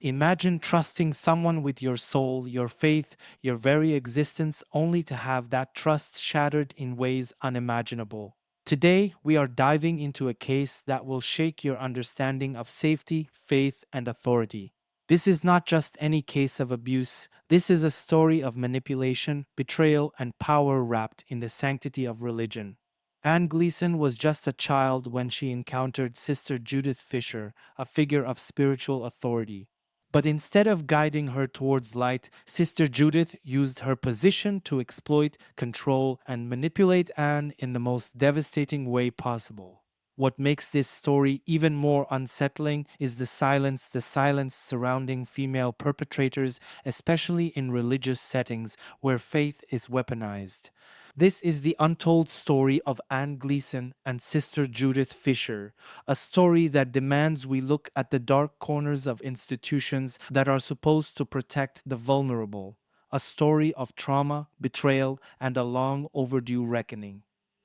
Imagine trusting someone with your soul, your faith, your very existence, only to have that trust shattered in ways unimaginable. Today, we are diving into a case that will shake your understanding of safety, faith, and authority. This is not just any case of abuse, this is a story of manipulation, betrayal, and power wrapped in the sanctity of religion. Anne Gleeson was just a child when she encountered Sister Judith Fisher, a figure of spiritual authority. But instead of guiding her towards light, Sister Judith used her position to exploit, control, and manipulate Anne in the most devastating way possible. What makes this story even more unsettling is the silence surrounding female perpetrators, especially in religious settings where faith is weaponized. This is the untold story of Anne Gleeson and Sister Judith Fisher, a story that demands we look at the dark corners of institutions that are supposed to protect the vulnerable, a story of trauma, betrayal, and a long overdue reckoning.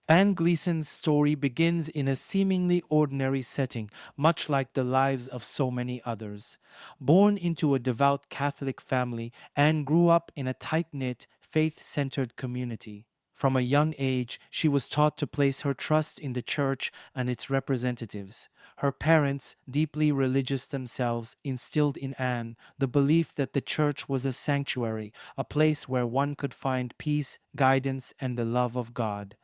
Anne Gleason's story begins in a seemingly ordinary setting, much like the lives of so many others. Born into a devout Catholic family, Anne grew up in a tight knit, faith centered community. From a young age, she was taught to place her trust in the church and its representatives. Her parents, deeply religious themselves, instilled in Anne the belief that the church was a sanctuary, a place where one could find peace, guidance, and the love of God.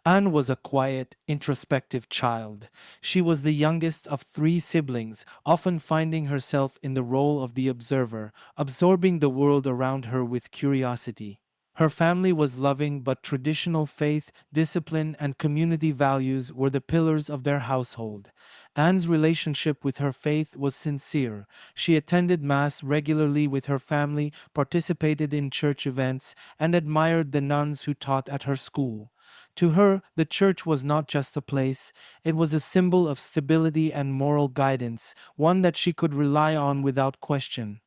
Anne was a quiet, introspective child. She was the youngest of three siblings, often finding herself in the role of the observer, absorbing the world around her with curiosity. Her family was loving, but traditional faith, discipline, and community values were the pillars of their household. Anne's relationship with her faith was sincere. She attended Mass regularly with her family, participated in church events, and admired the nuns who taught at her school. To her, the church was not just a place, it was a symbol of stability and moral guidance, one that she could rely on without question.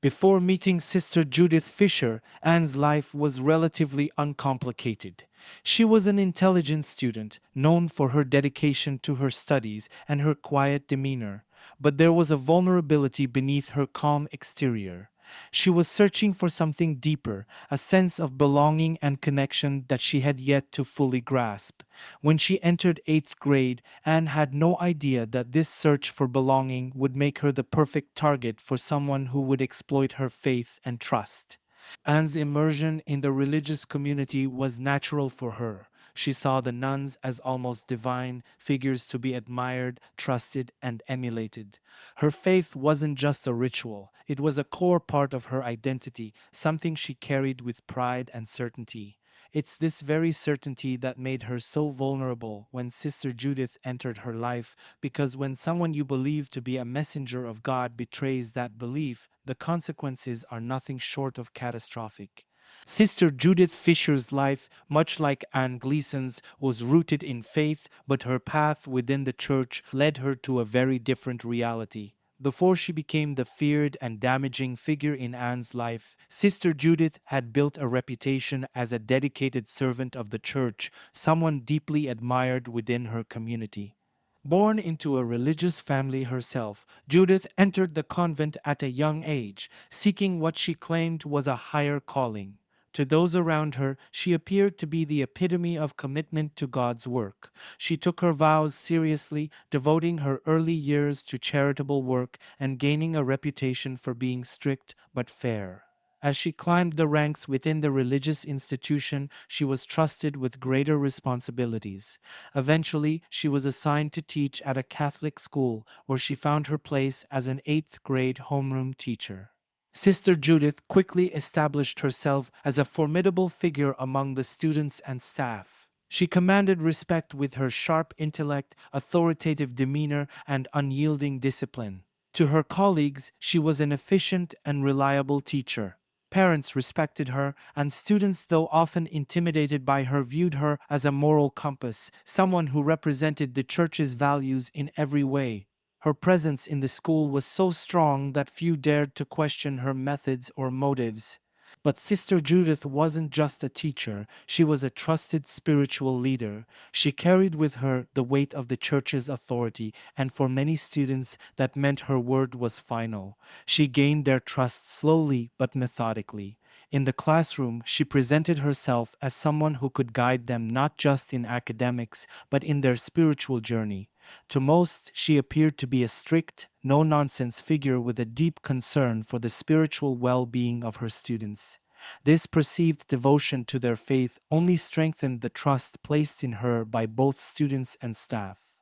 Before meeting Sister Judith Fisher, Anne's life was relatively uncomplicated. She was an intelligent student, known for her dedication to her studies and her quiet demeanor, but there was a vulnerability beneath her calm exterior. She was searching for something deeper, a sense of belonging and connection that she had yet to fully grasp. When she entered eighth grade, Anne had no idea that this search for belonging would make her the perfect target for someone who would exploit her faith and trust. Anne's immersion in the religious community was natural for her. She saw the nuns as almost divine, figures to be admired, trusted, and emulated. Her faith wasn't just a ritual, it was a core part of her identity, something she carried with pride and certainty. It's this very certainty that made her so vulnerable when Sister Judith entered her life, because when someone you believe to be a messenger of God betrays that belief, the consequences are nothing short of catastrophic. Sister Judith Fisher's life, much like Anne Gleason's, was rooted in faith, but her path within the church led her to a very different reality. Before she became the feared and damaging figure in Anne's life, Sister Judith had built a reputation as a dedicated servant of the church, someone deeply admired within her community. Born into a religious family herself, Judith entered the convent at a young age, seeking what she claimed was a higher calling. To those around her, she appeared to be the epitome of commitment to God's work. She took her vows seriously, devoting her early years to charitable work and gaining a reputation for being strict but fair. As she climbed the ranks within the religious institution, she was trusted with greater responsibilities. Eventually, she was assigned to teach at a Catholic school where she found her place as an eighth grade homeroom teacher. Sister Judith quickly established herself as a formidable figure among the students and staff. She commanded respect with her sharp intellect, authoritative demeanor, and unyielding discipline. To her colleagues, she was an efficient and reliable teacher. Parents respected her, and students, though often intimidated by her, viewed her as a moral compass, someone who represented the church's values in every way. Her presence in the school was so strong that few dared to question her methods or motives. But Sister Judith wasn't just a teacher, she was a trusted spiritual leader. She carried with her the weight of the church's authority, and for many students, that meant her word was final. She gained their trust slowly but methodically. In the classroom, she presented herself as someone who could guide them not just in academics, but in their spiritual journey. To most, she appeared to be a strict, no nonsense figure with a deep concern for the spiritual well being of her students. This perceived devotion to their faith only strengthened the trust placed in her by both students and staff.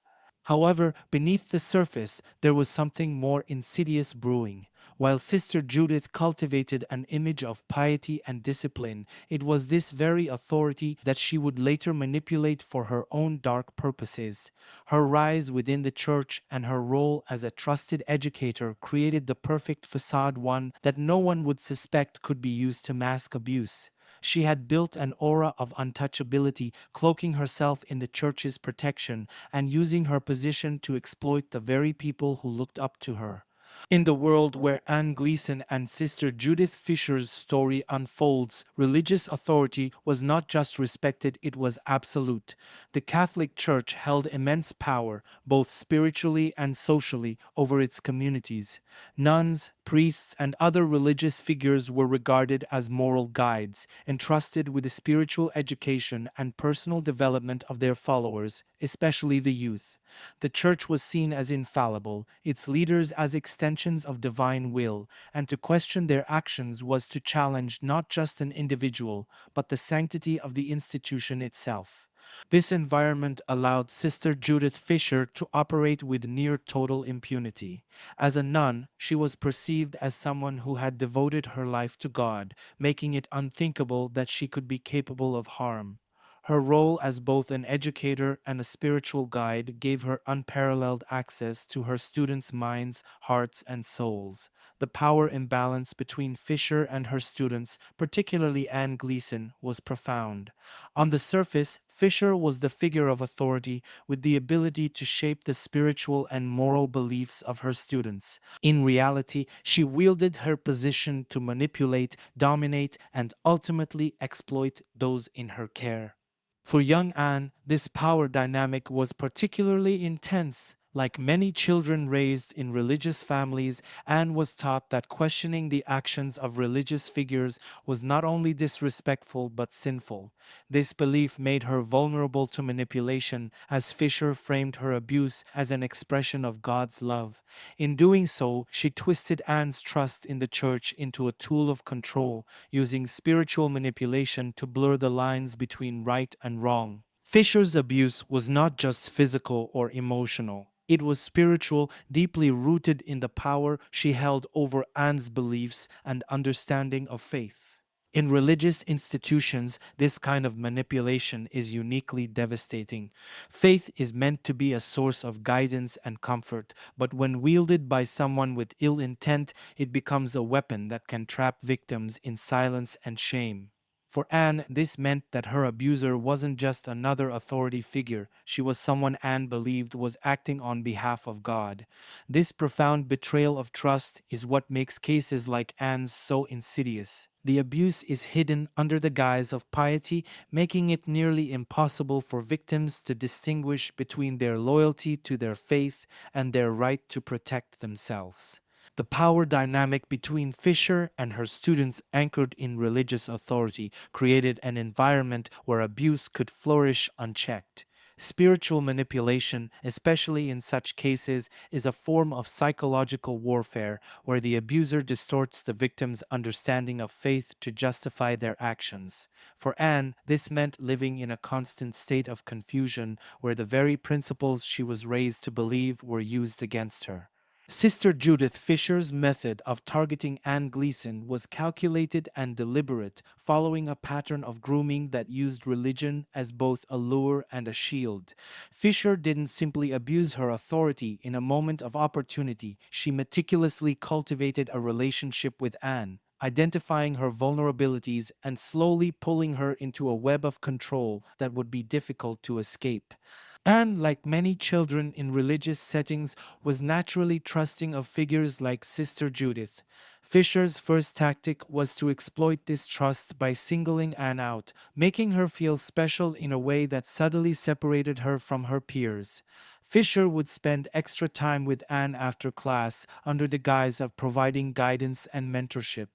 However, beneath the surface, there was something more insidious brewing. While Sister Judith cultivated an image of piety and discipline, it was this very authority that she would later manipulate for her own dark purposes. Her rise within the church and her role as a trusted educator created the perfect facade, one that no one would suspect could be used to mask abuse. She had built an aura of untouchability, cloaking herself in the church's protection and using her position to exploit the very people who looked up to her. In the world where Anne Gleeson and Sister Judith Fisher's story unfolds, religious authority was not just respected, it was absolute. The Catholic Church held immense power, both spiritually and socially, over its communities. Nuns, priests, and other religious figures were regarded as moral guides, entrusted with the spiritual education and personal development of their followers, especially the youth. The Church was seen as infallible, its leaders as extensions of divine will, and to question their actions was to challenge not just an individual, but the sanctity of the institution itself. This environment allowed Sister Judith Fisher to operate with near total impunity. As a nun, she was perceived as someone who had devoted her life to God, making it unthinkable that she could be capable of harm. Her role as both an educator and a spiritual guide gave her unparalleled access to her students' minds, hearts, and souls. The power imbalance between Fisher and her students, particularly Anne Gleeson, was profound. On the surface, Fisher was the figure of authority with the ability to shape the spiritual and moral beliefs of her students. In reality, she wielded her position to manipulate, dominate, and ultimately exploit those in her care. For young Anne, this power dynamic was particularly intense. Like many children raised in religious families, Anne was taught that questioning the actions of religious figures was not only disrespectful but sinful. This belief made her vulnerable to manipulation, as Fisher framed her abuse as an expression of God's love. In doing so, she twisted Anne's trust in the church into a tool of control, using spiritual manipulation to blur the lines between right and wrong. Fisher's abuse was not just physical or emotional. It was spiritual, deeply rooted in the power she held over Anne's beliefs and understanding of faith. In religious institutions, this kind of manipulation is uniquely devastating. Faith is meant to be a source of guidance and comfort, but when wielded by someone with ill intent, it becomes a weapon that can trap victims in silence and shame. For Anne, this meant that her abuser wasn't just another authority figure, she was someone Anne believed was acting on behalf of God. This profound betrayal of trust is what makes cases like Anne's so insidious. The abuse is hidden under the guise of piety, making it nearly impossible for victims to distinguish between their loyalty to their faith and their right to protect themselves. The power dynamic between Fisher and her students, anchored in religious authority, created an environment where abuse could flourish unchecked. Spiritual manipulation, especially in such cases, is a form of psychological warfare where the abuser distorts the victim's understanding of faith to justify their actions. For Anne, this meant living in a constant state of confusion where the very principles she was raised to believe were used against her. Sister Judith Fisher's method of targeting Anne Gleeson was calculated and deliberate, following a pattern of grooming that used religion as both a lure and a shield. Fisher didn't simply abuse her authority in a moment of opportunity, she meticulously cultivated a relationship with Anne, identifying her vulnerabilities and slowly pulling her into a web of control that would be difficult to escape. Anne, like many children in religious settings, was naturally trusting of figures like Sister Judith. Fisher's first tactic was to exploit this trust by singling Anne out, making her feel special in a way that subtly separated her from her peers. Fisher would spend extra time with Anne after class under the guise of providing guidance and mentorship.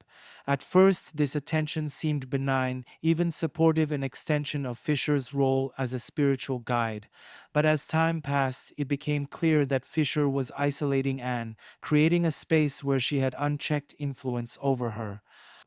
At first, this attention seemed benign, even supportive, an extension of Fisher's role as a spiritual guide. But as time passed, it became clear that Fisher was isolating Anne, creating a space where she had unchecked influence over her.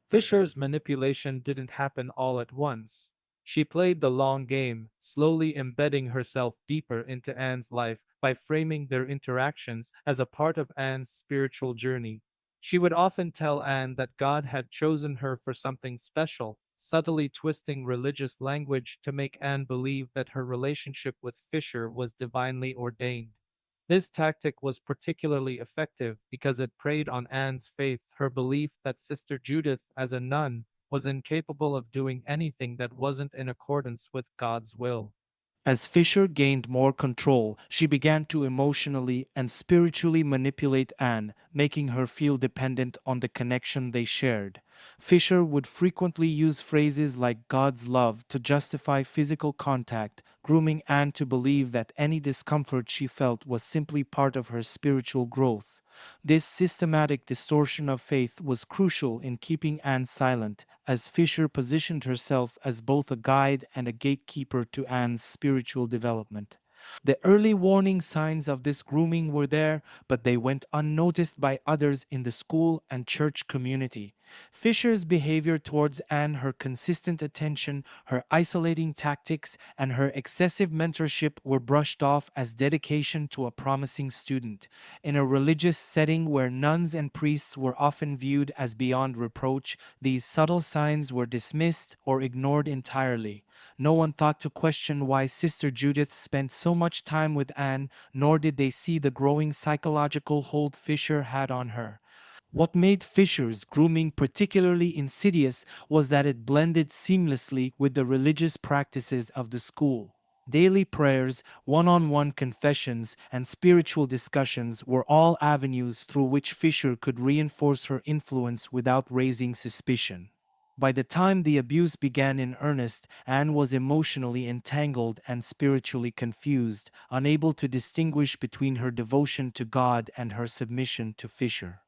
Fisher's manipulation didn't happen all at once. She played the long game, slowly embedding herself deeper into Anne's life by framing their interactions as a part of Anne's spiritual journey. She would often tell Anne that God had chosen her for something special, subtly twisting religious language to make Anne believe that her relationship with Fisher was divinely ordained. This tactic was particularly effective because it preyed on Anne's faith, her belief that Sister Judith, as a nun, was incapable of doing anything that wasn't in accordance with God's will. As Fisher gained more control, she began to emotionally and spiritually manipulate Anne, making her feel dependent on the connection they shared. Fisher would frequently use phrases like God's love to justify physical contact, grooming Anne to believe that any discomfort she felt was simply part of her spiritual growth. This systematic distortion of faith was crucial in keeping Anne silent, as Fisher positioned herself as both a guide and a gatekeeper to Anne's spiritual development. The early warning signs of this grooming were there, but they went unnoticed by others in the school and church community. Fisher's behavior towards Anne, her consistent attention, her isolating tactics, and her excessive mentorship were brushed off as dedication to a promising student. In a religious setting where nuns and priests were often viewed as beyond reproach, these subtle signs were dismissed or ignored entirely. No one thought to question why Sister Judith spent so much time with Anne, nor did they see the growing psychological hold Fisher had on her. What made Fisher's grooming particularly insidious was that it blended seamlessly with the religious practices of the school. Daily prayers, one on one confessions, and spiritual discussions were all avenues through which Fisher could reinforce her influence without raising suspicion. By the time the abuse began in earnest, Anne was emotionally entangled and spiritually confused, unable to distinguish between her devotion to God and her submission to Fisher.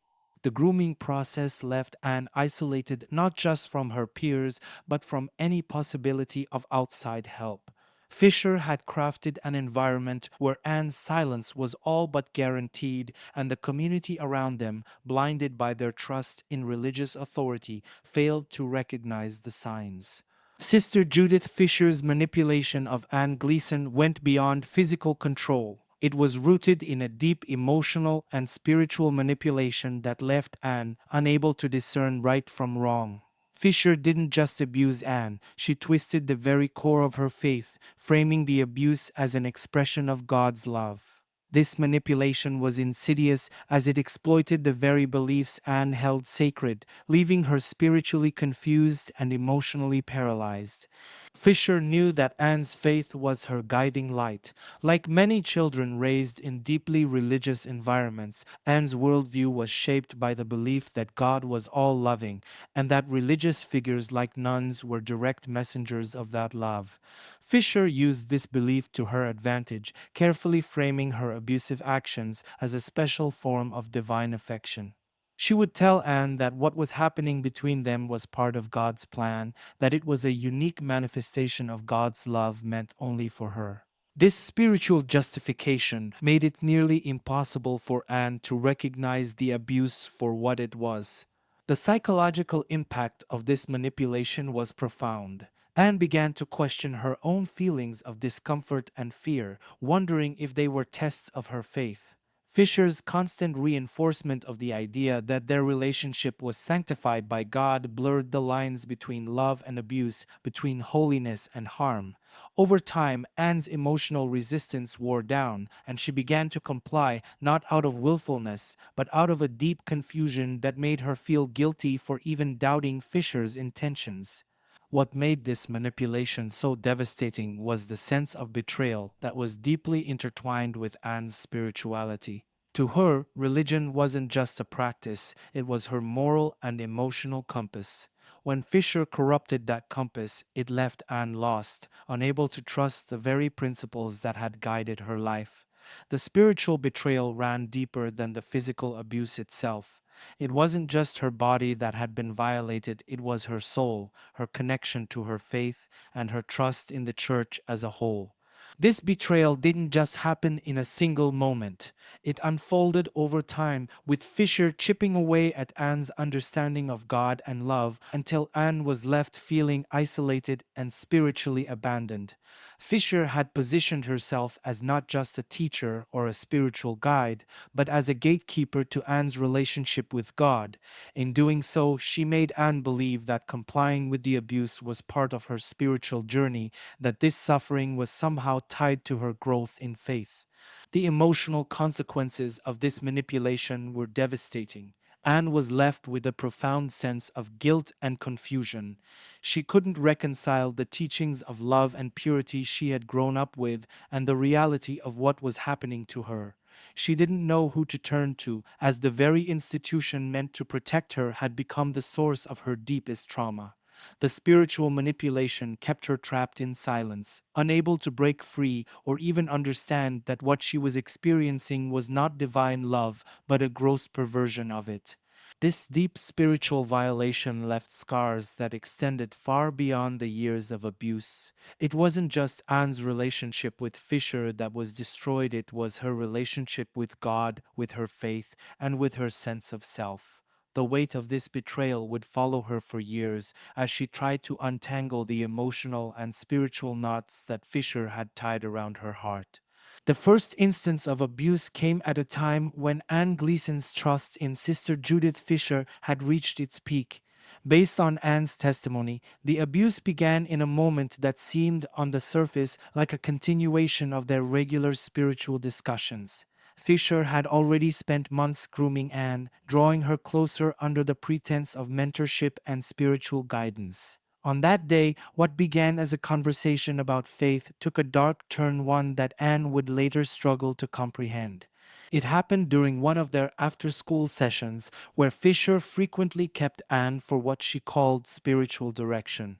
The grooming process left Anne isolated not just from her peers, but from any possibility of outside help. Fisher had crafted an environment where Anne's silence was all but guaranteed, and the community around them, blinded by their trust in religious authority, failed to recognize the signs. Sister Judith Fisher's manipulation of Anne Gleeson went beyond physical control. It was rooted in a deep emotional and spiritual manipulation that left Anne unable to discern right from wrong. Fisher didn't just abuse Anne, she twisted the very core of her faith, framing the abuse as an expression of God's love. This manipulation was insidious as it exploited the very beliefs Anne held sacred, leaving her spiritually confused and emotionally paralyzed. Fisher knew that Anne's faith was her guiding light. Like many children raised in deeply religious environments, Anne's worldview was shaped by the belief that God was all loving and that religious figures like nuns were direct messengers of that love. Fisher used this belief to her advantage, carefully framing her abusive actions as a special form of divine affection. She would tell Anne that what was happening between them was part of God's plan, that it was a unique manifestation of God's love meant only for her. This spiritual justification made it nearly impossible for Anne to recognize the abuse for what it was. The psychological impact of this manipulation was profound. Anne began to question her own feelings of discomfort and fear, wondering if they were tests of her faith. Fisher's constant reinforcement of the idea that their relationship was sanctified by God blurred the lines between love and abuse, between holiness and harm. Over time, Anne's emotional resistance wore down, and she began to comply not out of willfulness, but out of a deep confusion that made her feel guilty for even doubting Fisher's intentions. What made this manipulation so devastating was the sense of betrayal that was deeply intertwined with Anne's spirituality. To her, religion wasn't just a practice, it was her moral and emotional compass. When Fisher corrupted that compass, it left Anne lost, unable to trust the very principles that had guided her life. The spiritual betrayal ran deeper than the physical abuse itself. It wasn't just her body that had been violated, it was her soul, her connection to her faith, and her trust in the church as a whole. This betrayal didn't just happen in a single moment. It unfolded over time, with Fisher chipping away at Anne's understanding of God and love until Anne was left feeling isolated and spiritually abandoned. Fisher had positioned herself as not just a teacher or a spiritual guide, but as a gatekeeper to Anne's relationship with God. In doing so, she made Anne believe that complying with the abuse was part of her spiritual journey, that this suffering was somehow tied to her growth in faith. The emotional consequences of this manipulation were devastating. Anne was left with a profound sense of guilt and confusion. She couldn't reconcile the teachings of love and purity she had grown up with and the reality of what was happening to her. She didn't know who to turn to, as the very institution meant to protect her had become the source of her deepest trauma. The spiritual manipulation kept her trapped in silence, unable to break free or even understand that what she was experiencing was not divine love, but a gross perversion of it. This deep spiritual violation left scars that extended far beyond the years of abuse. It wasn't just Anne's relationship with Fisher that was destroyed, it was her relationship with God, with her faith, and with her sense of self. The weight of this betrayal would follow her for years as she tried to untangle the emotional and spiritual knots that Fisher had tied around her heart. The first instance of abuse came at a time when Anne Gleeson's trust in Sister Judith Fisher had reached its peak. Based on Anne's testimony, the abuse began in a moment that seemed on the surface like a continuation of their regular spiritual discussions. Fisher had already spent months grooming Anne, drawing her closer under the pretense of mentorship and spiritual guidance. On that day, what began as a conversation about faith took a dark turn, one that Anne would later struggle to comprehend. It happened during one of their after school sessions, where Fisher frequently kept Anne for what she called spiritual direction.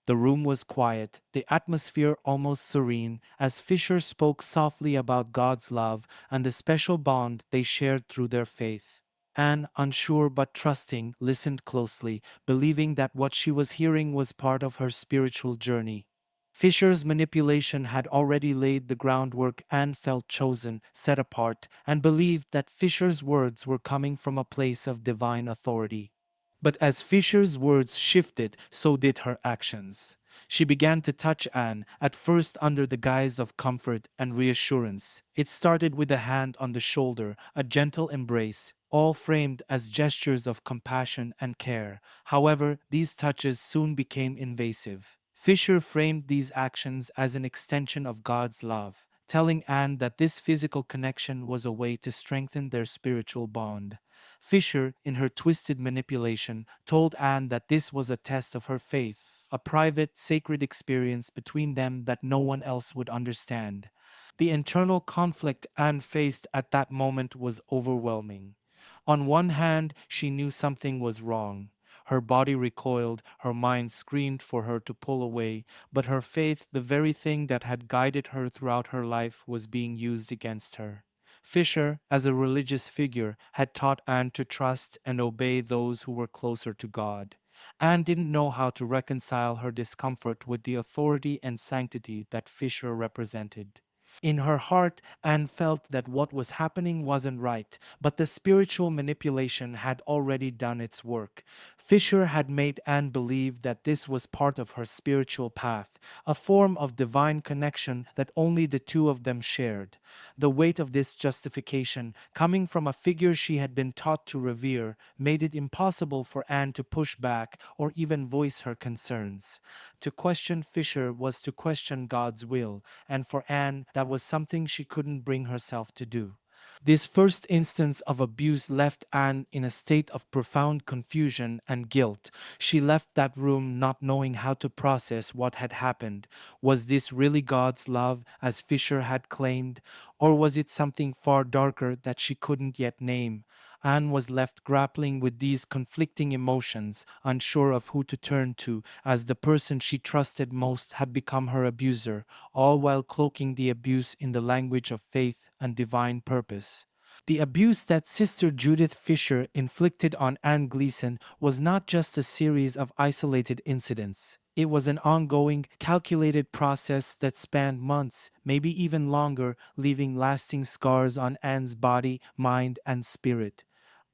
The room was quiet, the atmosphere almost serene, as Fisher spoke softly about God's love and the special bond they shared through their faith. Anne, unsure but trusting, listened closely, believing that what she was hearing was part of her spiritual journey. Fisher's manipulation had already laid the groundwork. Anne felt chosen, set apart, and believed that Fisher's words were coming from a place of divine authority. But as Fisher's words shifted, so did her actions. She began to touch Anne, at first under the guise of comfort and reassurance. It started with a hand on the shoulder, a gentle embrace, all framed as gestures of compassion and care. However, these touches soon became invasive. Fisher framed these actions as an extension of God's love, telling Anne that this physical connection was a way to strengthen their spiritual bond. Fisher, in her twisted manipulation, told Anne that this was a test of her faith, a private, sacred experience between them that no one else would understand. The internal conflict Anne faced at that moment was overwhelming. On one hand, she knew something was wrong. Her body recoiled, her mind screamed for her to pull away, but her faith, the very thing that had guided her throughout her life, was being used against her. Fisher, as a religious figure, had taught Anne to trust and obey those who were closer to God. Anne didn't know how to reconcile her discomfort with the authority and sanctity that Fisher represented. In her heart, Anne felt that what was happening wasn't right, but the spiritual manipulation had already done its work. Fisher had made Anne believe that this was part of her spiritual path, a form of divine connection that only the two of them shared. The weight of this justification, coming from a figure she had been taught to revere, made it impossible for Anne to push back or even voice her concerns. To question Fisher was to question God's will, and for Anne, that was something she couldn't bring herself to do. This first instance of abuse left Anne in a state of profound confusion and guilt. She left that room not knowing how to process what had happened. Was this really God's love, as Fisher had claimed, or was it something far darker that she couldn't yet name? Anne was left grappling with these conflicting emotions, unsure of who to turn to, as the person she trusted most had become her abuser, all while cloaking the abuse in the language of faith and divine purpose. The abuse that Sister Judith Fisher inflicted on Anne Gleeson was not just a series of isolated incidents. It was an ongoing, calculated process that spanned months, maybe even longer, leaving lasting scars on Anne's body, mind, and spirit.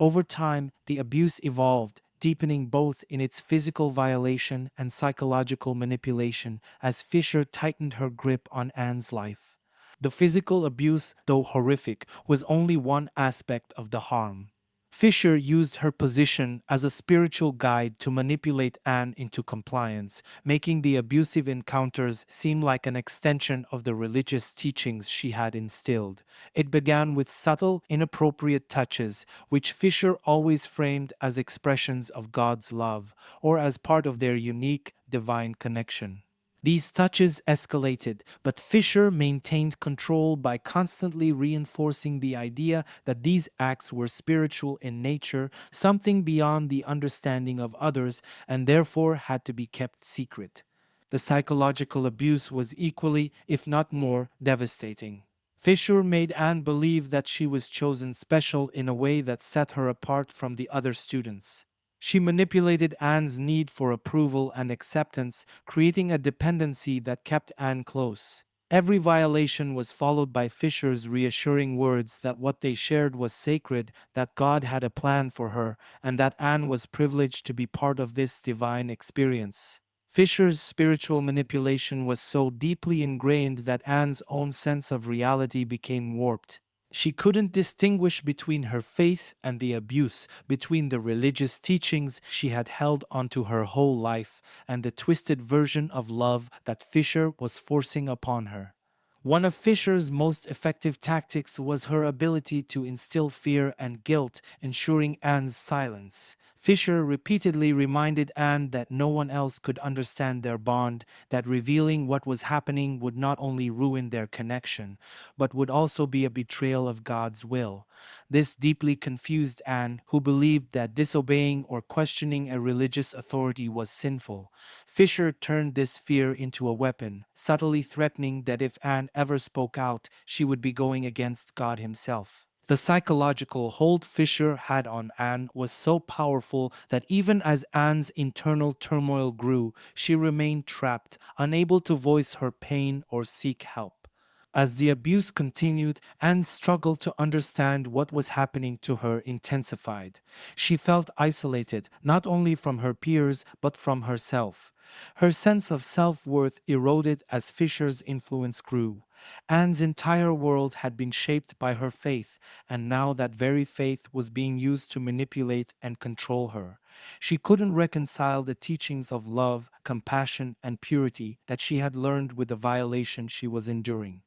Over time, the abuse evolved, deepening both in its physical violation and psychological manipulation as Fisher tightened her grip on Anne's life. The physical abuse, though horrific, was only one aspect of the harm. Fisher used her position as a spiritual guide to manipulate Anne into compliance, making the abusive encounters seem like an extension of the religious teachings she had instilled. It began with subtle, inappropriate touches, which Fisher always framed as expressions of God's love or as part of their unique divine connection. These touches escalated, but Fisher maintained control by constantly reinforcing the idea that these acts were spiritual in nature, something beyond the understanding of others, and therefore had to be kept secret. The psychological abuse was equally, if not more, devastating. Fisher made Anne believe that she was chosen special in a way that set her apart from the other students. She manipulated Anne's need for approval and acceptance, creating a dependency that kept Anne close. Every violation was followed by Fisher's reassuring words that what they shared was sacred, that God had a plan for her, and that Anne was privileged to be part of this divine experience. Fisher's spiritual manipulation was so deeply ingrained that Anne's own sense of reality became warped. She couldn't distinguish between her faith and the abuse, between the religious teachings she had held onto her whole life and the twisted version of love that Fisher was forcing upon her. One of Fisher's most effective tactics was her ability to instill fear and guilt, ensuring Anne's silence. Fisher repeatedly reminded Anne that no one else could understand their bond, that revealing what was happening would not only ruin their connection, but would also be a betrayal of God's will. This deeply confused Anne, who believed that disobeying or questioning a religious authority was sinful. Fisher turned this fear into a weapon, subtly threatening that if Anne ever spoke out, she would be going against God Himself. The psychological hold Fisher had on Anne was so powerful that even as Anne's internal turmoil grew, she remained trapped, unable to voice her pain or seek help. As the abuse continued, Anne's struggle to understand what was happening to her intensified. She felt isolated, not only from her peers, but from herself. Her sense of self worth eroded as Fisher's influence grew. Anne's entire world had been shaped by her faith, and now that very faith was being used to manipulate and control her. She couldn't reconcile the teachings of love, compassion, and purity that she had learned with the violation she was enduring.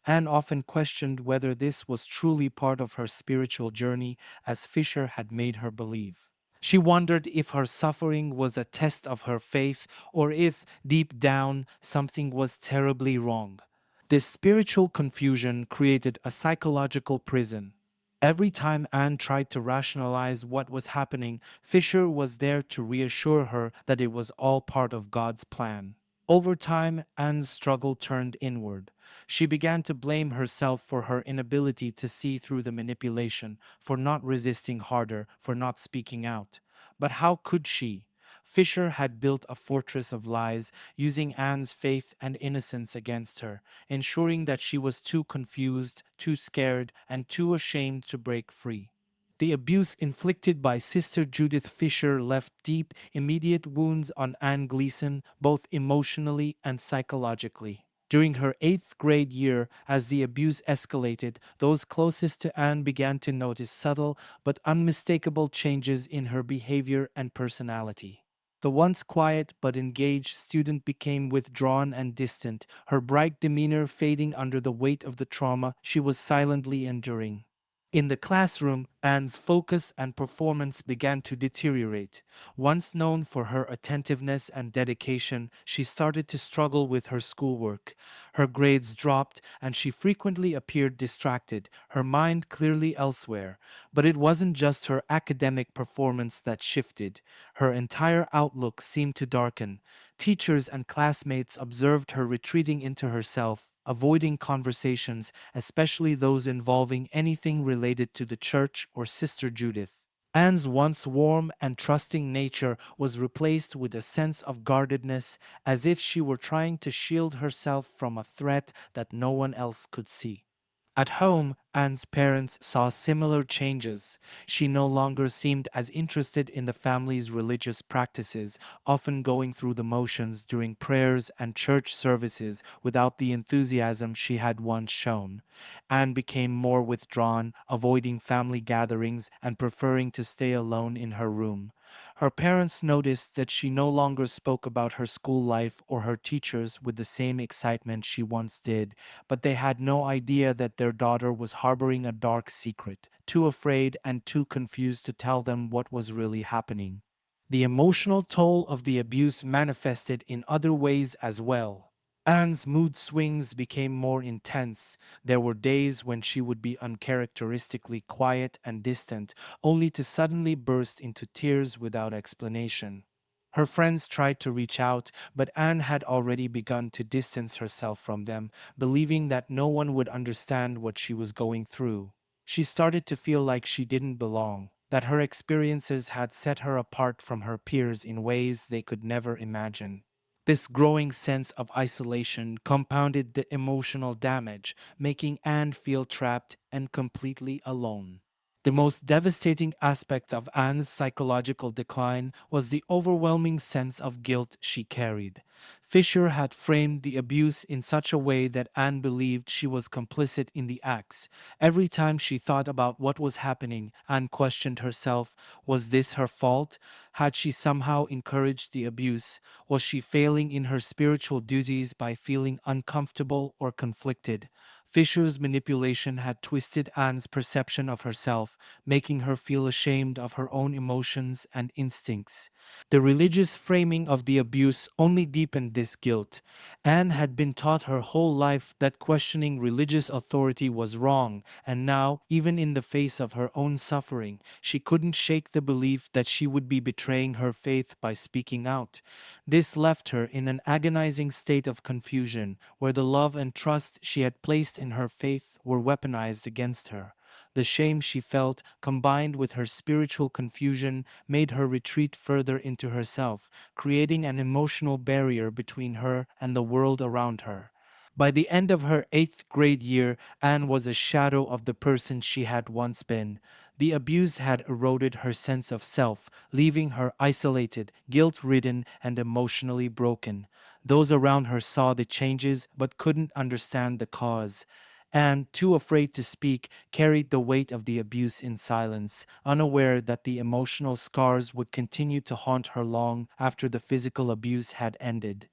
Anne often questioned whether this was truly part of her spiritual journey, as Fisher had made her believe. She wondered if her suffering was a test of her faith or if, deep down, something was terribly wrong. This spiritual confusion created a psychological prison. Every time Anne tried to rationalize what was happening, Fisher was there to reassure her that it was all part of God's plan. Over time, Anne's struggle turned inward. She began to blame herself for her inability to see through the manipulation, for not resisting harder, for not speaking out. But how could she? Fisher had built a fortress of lies, using Anne's faith and innocence against her, ensuring that she was too confused, too scared, and too ashamed to break free. The abuse inflicted by Sister Judith Fisher left deep, immediate wounds on Anne Gleeson, both emotionally and psychologically. During her eighth grade year, as the abuse escalated, those closest to Anne began to notice subtle but unmistakable changes in her behavior and personality. The once quiet but engaged student became withdrawn and distant, her bright demeanor fading under the weight of the trauma she was silently enduring. In the classroom, Anne's focus and performance began to deteriorate. Once known for her attentiveness and dedication, she started to struggle with her schoolwork. Her grades dropped, and she frequently appeared distracted, her mind clearly elsewhere. But it wasn't just her academic performance that shifted. Her entire outlook seemed to darken. Teachers and classmates observed her retreating into herself, avoiding conversations, especially those involving anything related to the church or Sister Judith. Anne's once warm and trusting nature was replaced with a sense of guardedness, as if she were trying to shield herself from a threat that no one else could see. At home, Anne's parents saw similar changes. She no longer seemed as interested in the family's religious practices, often going through the motions during prayers and church services without the enthusiasm she had once shown. Anne became more withdrawn, avoiding family gatherings and preferring to stay alone in her room. Her parents noticed that she no longer spoke about her school life or her teachers with the same excitement she once did, but they had no idea that their daughter was harboring a dark secret, too afraid and too confused to tell them what was really happening. The emotional toll of the abuse manifested in other ways as well. Anne's mood swings became more intense. There were days when she would be uncharacteristically quiet and distant, only to suddenly burst into tears without explanation. Her friends tried to reach out, but Anne had already begun to distance herself from them, believing that no one would understand what she was going through. She started to feel like she didn't belong, that her experiences had set her apart from her peers in ways they could never imagine. This growing sense of isolation compounded the emotional damage, making Anne feel trapped and completely alone. The most devastating aspect of Anne's psychological decline was the overwhelming sense of guilt she carried. Fisher had framed the abuse in such a way that Anne believed she was complicit in the acts. Every time she thought about what was happening, Anne questioned herself: was this her fault? Had she somehow encouraged the abuse? Was she failing in her spiritual duties by feeling uncomfortable or conflicted? Fisher's manipulation had twisted Anne's perception of herself, making her feel ashamed of her own emotions and instincts. The religious framing of the abuse only deepened this guilt. Anne had been taught her whole life that questioning religious authority was wrong, and now, even in the face of her own suffering, she couldn't shake the belief that she would be betraying her faith by speaking out. This left her in an agonizing state of confusion, where the love and trust she had placed in her faith were weaponized against her. The shame she felt, combined with her spiritual confusion, made her retreat further into herself, creating an emotional barrier between her and the world around her. By the end of her eighth grade year, Anne was a shadow of the person she had once been. The abuse had eroded her sense of self, leaving her isolated, guilt ridden, and emotionally broken. Those around her saw the changes but couldn't understand the cause. Anne, too afraid to speak, carried the weight of the abuse in silence, unaware that the emotional scars would continue to haunt her long after the physical abuse had ended.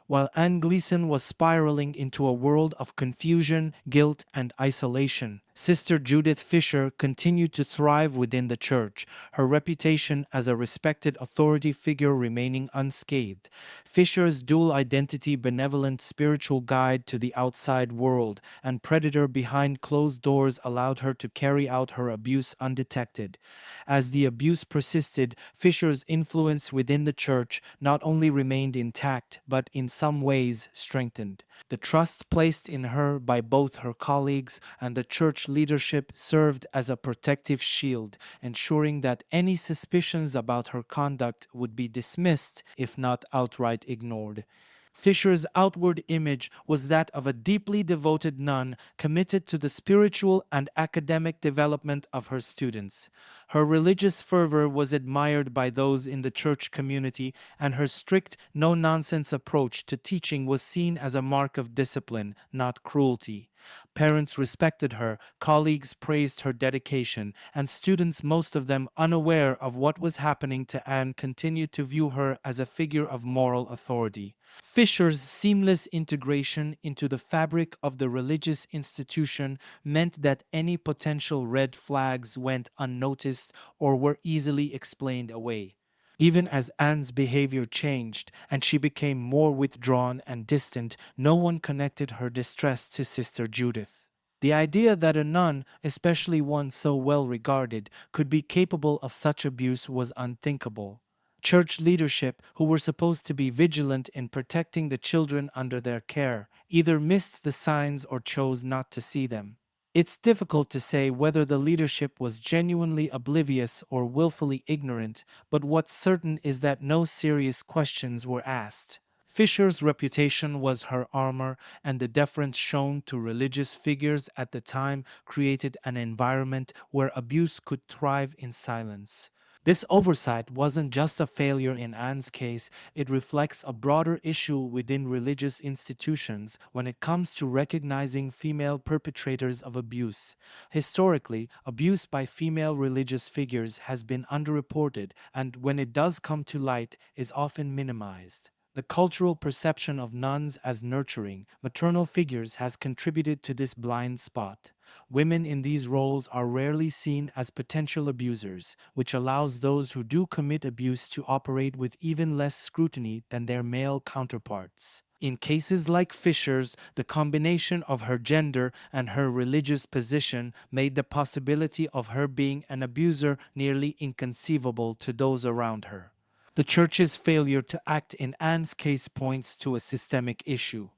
While Anne Gleeson was spiraling into a world of confusion, guilt, and isolation, Sister Judith Fisher continued to thrive within the church, her reputation as a respected authority figure remaining unscathed. Fisher's dual identity, benevolent spiritual guide to the outside world and predator behind closed doors, allowed her to carry out her abuse undetected. As the abuse persisted, Fisher's influence within the church not only remained intact, but in some ways strengthened. The trust placed in her by both her colleagues and the church leadership served as a protective shield, ensuring that any suspicions about her conduct would be dismissed, if not outright ignored. Fisher's outward image was that of a deeply devoted nun committed to the spiritual and academic development of her students. Her religious fervor was admired by those in the church community, and her strict, no nonsense approach to teaching was seen as a mark of discipline, not cruelty. Parents respected her, colleagues praised her dedication, and students, most of them unaware of what was happening to Anne, continued to view her as a figure of moral authority. Fisher's seamless integration into the fabric of the religious institution meant that any potential red flags went unnoticed or were easily explained away. Even as Anne's behavior changed and she became more withdrawn and distant, no one connected her distress to Sister Judith. The idea that a nun, especially one so well regarded, could be capable of such abuse was unthinkable. Church leadership, who were supposed to be vigilant in protecting the children under their care, either missed the signs or chose not to see them. It's difficult to say whether the leadership was genuinely oblivious or willfully ignorant, but what's certain is that no serious questions were asked. Fisher's reputation was her armor, and the deference shown to religious figures at the time created an environment where abuse could thrive in silence. This oversight wasn't just a failure in Anne's case, it reflects a broader issue within religious institutions when it comes to recognizing female perpetrators of abuse. Historically, abuse by female religious figures has been underreported, and when it does come to light, is often minimized. The cultural perception of nuns as nurturing, maternal figures has contributed to this blind spot. Women in these roles are rarely seen as potential abusers, which allows those who do commit abuse to operate with even less scrutiny than their male counterparts. In cases like Fisher's, the combination of her gender and her religious position made the possibility of her being an abuser nearly inconceivable to those around her. The Church's failure to act in Anne's case points to a systemic issue.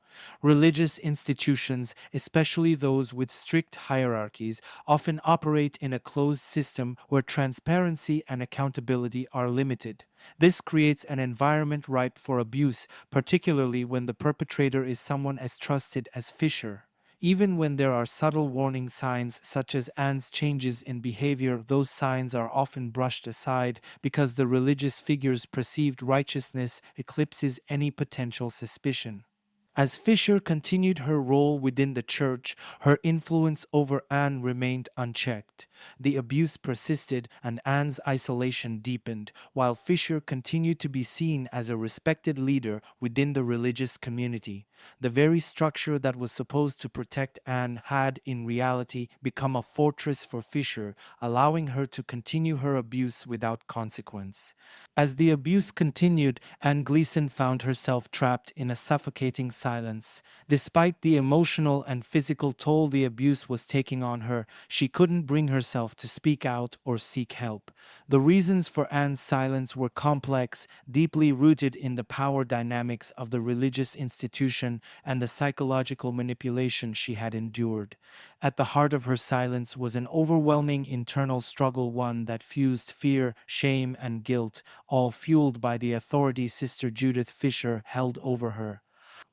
Religious institutions, especially those with strict hierarchies, often operate in a closed system where transparency and accountability are limited. This creates an environment ripe for abuse, particularly when the perpetrator is someone as trusted as Fisher. Even when there are subtle warning signs such as Anne's changes in behavior, those signs are often brushed aside because the religious figure's perceived righteousness eclipses any potential suspicion. As Fisher continued her role within the church, her influence over Anne remained unchecked. The abuse persisted and Anne's isolation deepened, while Fisher continued to be seen as a respected leader within the religious community. The very structure that was supposed to protect Anne had, in reality, become a fortress for Fisher, allowing her to continue her abuse without consequence. As the abuse continued, Anne Gleeson found herself trapped in a suffocating silence. Despite the emotional and physical toll the abuse was taking on her, she couldn't bring herself to speak out or seek help. The reasons for Anne's silence were complex, deeply rooted in the power dynamics of the religious institution and the psychological manipulation she had endured. At the heart of her silence was an overwhelming internal struggle, one that fused fear, shame, and guilt, all fueled by the authority Sister Judith Fisher held over her.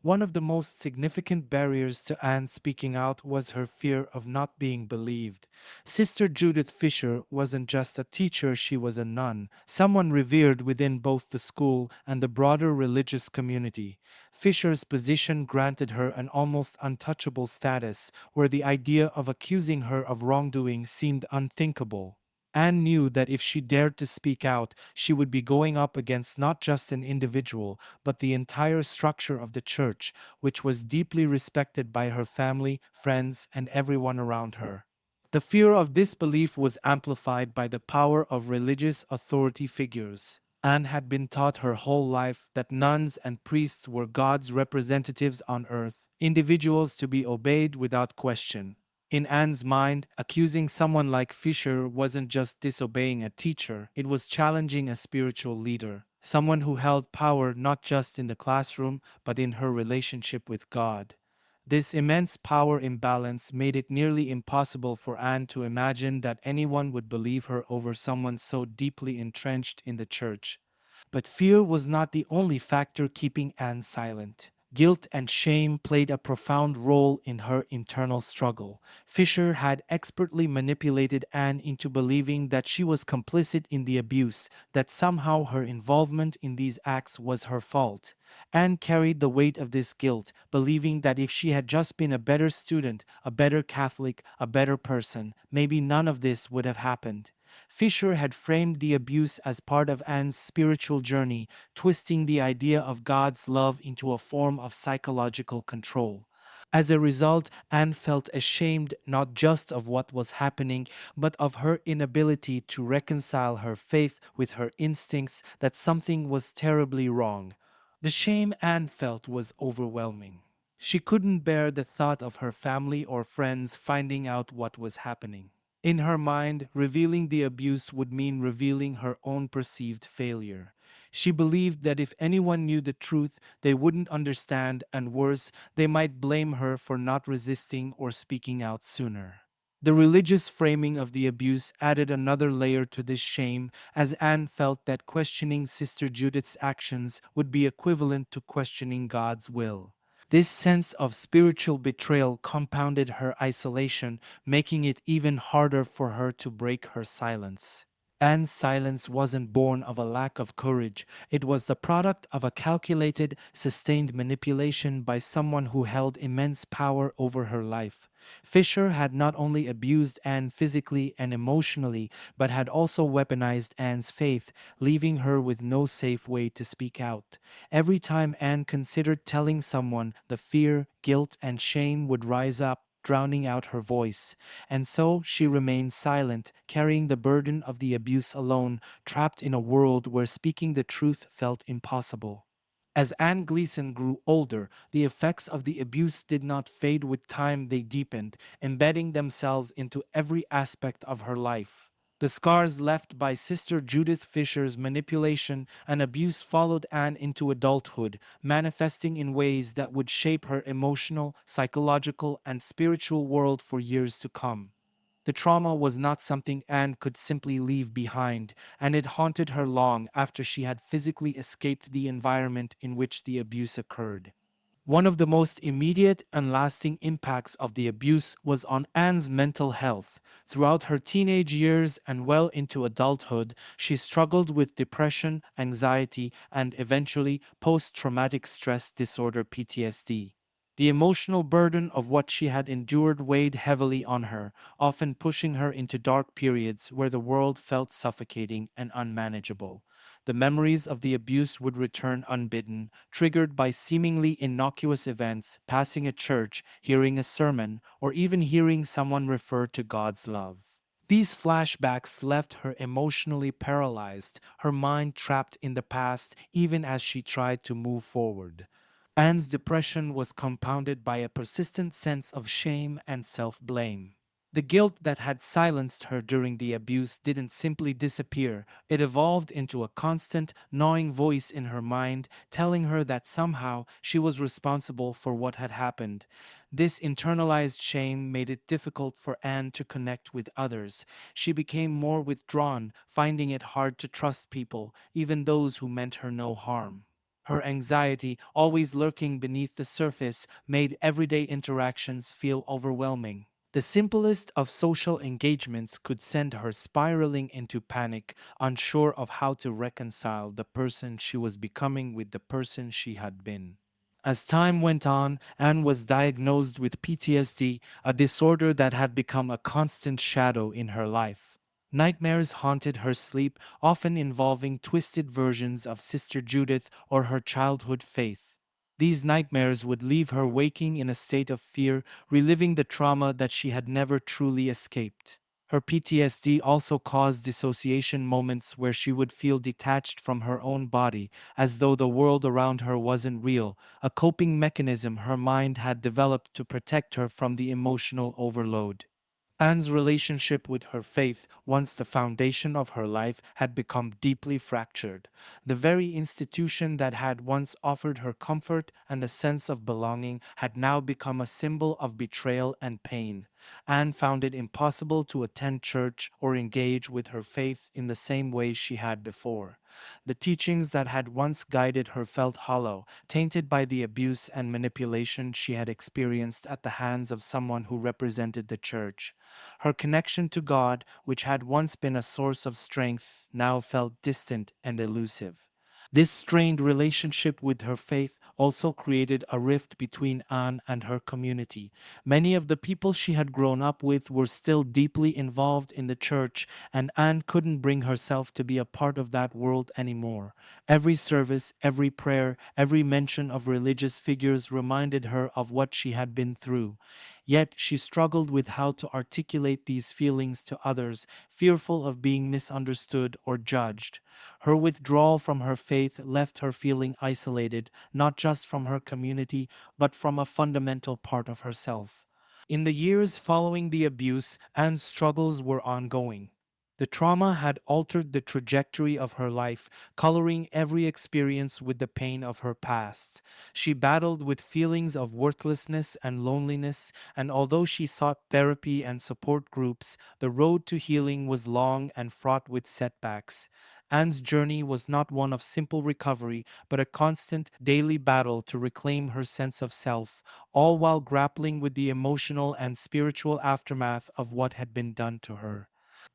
One of the most significant barriers to Anne speaking out was her fear of not being believed. Sister Judith Fisher wasn't just a teacher, she was a nun, someone revered within both the school and the broader religious community. Fisher's position granted her an almost untouchable status, where the idea of accusing her of wrongdoing seemed unthinkable. Anne knew that if she dared to speak out, she would be going up against not just an individual, but the entire structure of the church, which was deeply respected by her family, friends, and everyone around her. The fear of disbelief was amplified by the power of religious authority figures. Anne had been taught her whole life that nuns and priests were God's representatives on earth, individuals to be obeyed without question. In Anne's mind, accusing someone like Fisher wasn't just disobeying a teacher, it was challenging a spiritual leader, someone who held power not just in the classroom, but in her relationship with God. This immense power imbalance made it nearly impossible for Anne to imagine that anyone would believe her over someone so deeply entrenched in the church. But fear was not the only factor keeping Anne silent. Guilt and shame played a profound role in her internal struggle. Fisher had expertly manipulated Anne into believing that she was complicit in the abuse, that somehow her involvement in these acts was her fault. Anne carried the weight of this guilt, believing that if she had just been a better student, a better Catholic, a better person, maybe none of this would have happened. Fisher had framed the abuse as part of Anne's spiritual journey, twisting the idea of God's love into a form of psychological control. As a result, Anne felt ashamed not just of what was happening, but of her inability to reconcile her faith with her instincts that something was terribly wrong. The shame Anne felt was overwhelming. She couldn't bear the thought of her family or friends finding out what was happening. In her mind, revealing the abuse would mean revealing her own perceived failure. She believed that if anyone knew the truth, they wouldn't understand, and worse, they might blame her for not resisting or speaking out sooner. The religious framing of the abuse added another layer to this shame, as Anne felt that questioning Sister Judith's actions would be equivalent to questioning God's will. This sense of spiritual betrayal compounded her isolation, making it even harder for her to break her silence. Anne's silence wasn't born of a lack of courage, it was the product of a calculated, sustained manipulation by someone who held immense power over her life. Fisher had not only abused Anne physically and emotionally, but had also weaponized Anne's faith, leaving her with no safe way to speak out. Every time Anne considered telling someone, the fear, guilt, and shame would rise up, drowning out her voice. And so she remained silent, carrying the burden of the abuse alone, trapped in a world where speaking the truth felt impossible. As Anne Gleeson grew older, the effects of the abuse did not fade with time, they deepened, embedding themselves into every aspect of her life. The scars left by Sister Judith Fisher's manipulation and abuse followed Anne into adulthood, manifesting in ways that would shape her emotional, psychological, and spiritual world for years to come. The trauma was not something Anne could simply leave behind, and it haunted her long after she had physically escaped the environment in which the abuse occurred. One of the most immediate and lasting impacts of the abuse was on Anne's mental health. Throughout her teenage years and well into adulthood, she struggled with depression, anxiety, and eventually post traumatic stress disorder (PTSD). The emotional burden of what she had endured weighed heavily on her, often pushing her into dark periods where the world felt suffocating and unmanageable. The memories of the abuse would return unbidden, triggered by seemingly innocuous events, passing a church, hearing a sermon, or even hearing someone refer to God's love. These flashbacks left her emotionally paralyzed, her mind trapped in the past even as she tried to move forward. Anne's depression was compounded by a persistent sense of shame and self blame. The guilt that had silenced her during the abuse didn't simply disappear, it evolved into a constant, gnawing voice in her mind, telling her that somehow she was responsible for what had happened. This internalized shame made it difficult for Anne to connect with others. She became more withdrawn, finding it hard to trust people, even those who meant her no harm. Her anxiety, always lurking beneath the surface, made everyday interactions feel overwhelming. The simplest of social engagements could send her spiraling into panic, unsure of how to reconcile the person she was becoming with the person she had been. As time went on, Anne was diagnosed with PTSD, a disorder that had become a constant shadow in her life. Nightmares haunted her sleep, often involving twisted versions of Sister Judith or her childhood faith. These nightmares would leave her waking in a state of fear, reliving the trauma that she had never truly escaped. Her PTSD also caused dissociation moments where she would feel detached from her own body, as though the world around her wasn't real, a coping mechanism her mind had developed to protect her from the emotional overload. Anne's relationship with her faith, once the foundation of her life, had become deeply fractured. The very institution that had once offered her comfort and a sense of belonging had now become a symbol of betrayal and pain. Anne found it impossible to attend church or engage with her faith in the same way she had before. The teachings that had once guided her felt hollow, tainted by the abuse and manipulation she had experienced at the hands of someone who represented the church. Her connection to God, which had once been a source of strength, now felt distant and elusive. This strained relationship with her faith also created a rift between Anne and her community. Many of the people she had grown up with were still deeply involved in the church, and Anne couldn't bring herself to be a part of that world anymore. Every service, every prayer, every mention of religious figures reminded her of what she had been through. Yet she struggled with how to articulate these feelings to others, fearful of being misunderstood or judged. Her withdrawal from her faith left her feeling isolated, not just from her community, but from a fundamental part of herself. In the years following the abuse, Anne's struggles were ongoing. The trauma had altered the trajectory of her life, coloring every experience with the pain of her past. She battled with feelings of worthlessness and loneliness, and although she sought therapy and support groups, the road to healing was long and fraught with setbacks. Anne's journey was not one of simple recovery, but a constant, daily battle to reclaim her sense of self, all while grappling with the emotional and spiritual aftermath of what had been done to her.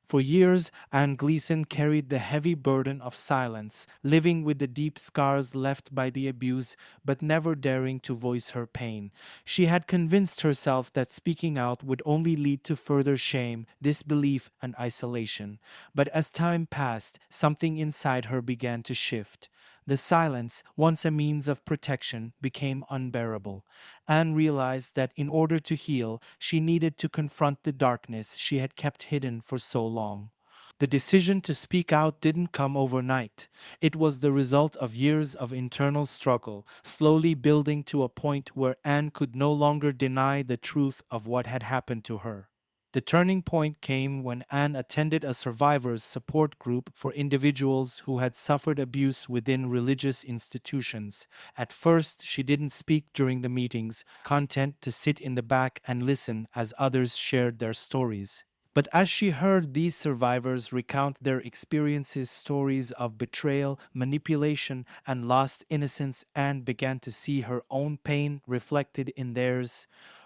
For years, Anne Gleeson carried the heavy burden of silence, living with the deep scars left by the abuse, but never daring to voice her pain. She had convinced herself that speaking out would only lead to further shame, disbelief, and isolation. But as time passed, something inside her began to shift. The silence, once a means of protection, became unbearable. Anne realized that in order to heal, she needed to confront the darkness she had kept hidden for so long. The decision to speak out didn't come overnight. It was the result of years of internal struggle, slowly building to a point where Anne could no longer deny the truth of what had happened to her. The turning point came when Anne attended a survivors support group for individuals who had suffered abuse within religious institutions. At first, she didn't speak during the meetings, content to sit in the back and listen as others shared their stories. But as she heard these survivors recount their experiences, stories of betrayal, manipulation, and lost innocence, Anne began to see her own pain reflected in theirs.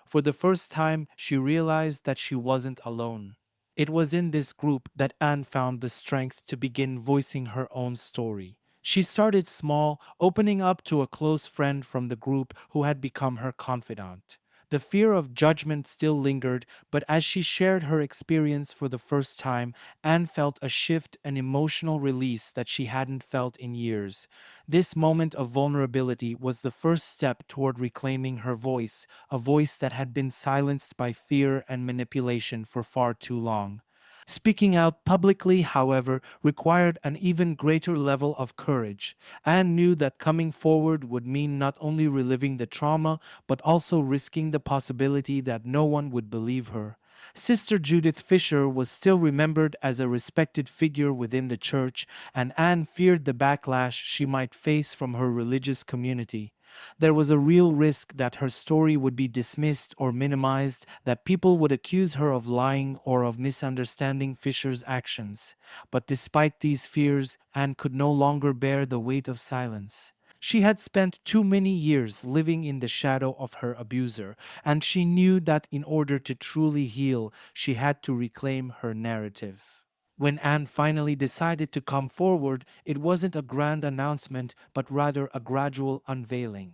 For the first time, she realized that she wasn't alone. It was in this group that Anne found the strength to begin voicing her own story. She started small, opening up to a close friend from the group who had become her confidant. The fear of judgment still lingered, but as she shared her experience for the first time, Anne felt a shift, an emotional release that she hadn't felt in years. This moment of vulnerability was the first step toward reclaiming her voice, a voice that had been silenced by fear and manipulation for far too long. Speaking out publicly, however, required an even greater level of courage. Anne knew that coming forward would mean not only reliving the trauma, but also risking the possibility that no one would believe her. Sister Judith Fisher was still remembered as a respected figure within the church, and Anne feared the backlash she might face from her religious community. There was a real risk that her story would be dismissed or minimized, that people would accuse her of lying or of misunderstanding Fisher's actions. But despite these fears, Anne could no longer bear the weight of silence. She had spent too many years living in the shadow of her abuser, and she knew that in order to truly heal, she had to reclaim her narrative. When Anne finally decided to come forward, it wasn't a grand announcement, but rather a gradual unveiling.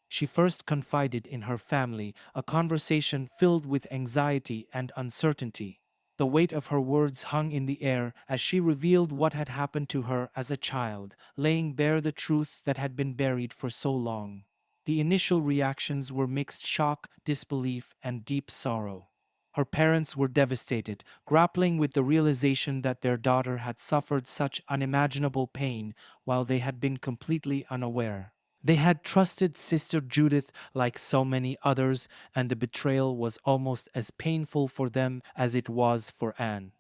She first confided in her family, a conversation filled with anxiety and uncertainty. The weight of her words hung in the air as she revealed what had happened to her as a child, laying bare the truth that had been buried for so long. The initial reactions were mixed shock, disbelief, and deep sorrow. Her parents were devastated, grappling with the realization that their daughter had suffered such unimaginable pain while they had been completely unaware. They had trusted Sister Judith like so many others, and the betrayal was almost as painful for them as it was for Anne.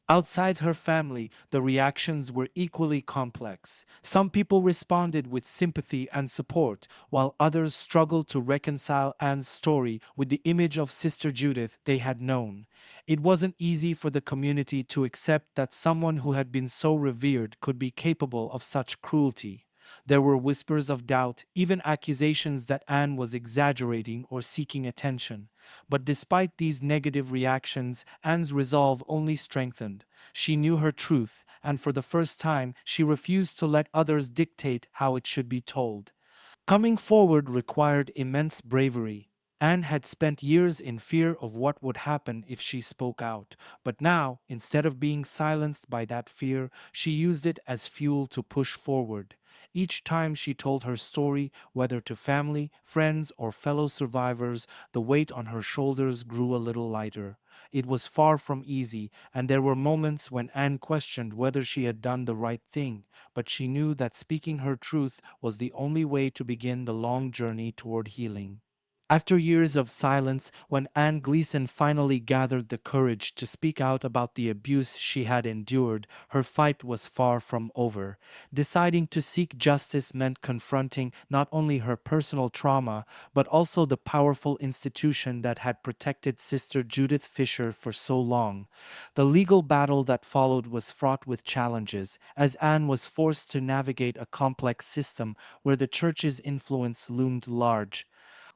Outside her family, the reactions were equally complex. Some people responded with sympathy and support, while others struggled to reconcile Anne's story with the image of Sister Judith they had known. It wasn't easy for the community to accept that someone who had been so revered could be capable of such cruelty. There were whispers of doubt, even accusations that Anne was exaggerating or seeking attention. But despite these negative reactions, Anne's resolve only strengthened. She knew her truth, and for the first time, she refused to let others dictate how it should be told. Coming forward required immense bravery. Anne had spent years in fear of what would happen if she spoke out, but now, instead of being silenced by that fear, she used it as fuel to push forward. Each time she told her story, whether to family, friends, or fellow survivors, the weight on her shoulders grew a little lighter. It was far from easy, and there were moments when Anne questioned whether she had done the right thing, but she knew that speaking her truth was the only way to begin the long journey toward healing. After years of silence, when Anne Gleeson finally gathered the courage to speak out about the abuse she had endured, her fight was far from over. Deciding to seek justice meant confronting not only her personal trauma, but also the powerful institution that had protected Sister Judith Fisher for so long. The legal battle that followed was fraught with challenges, as Anne was forced to navigate a complex system where the church's influence loomed large.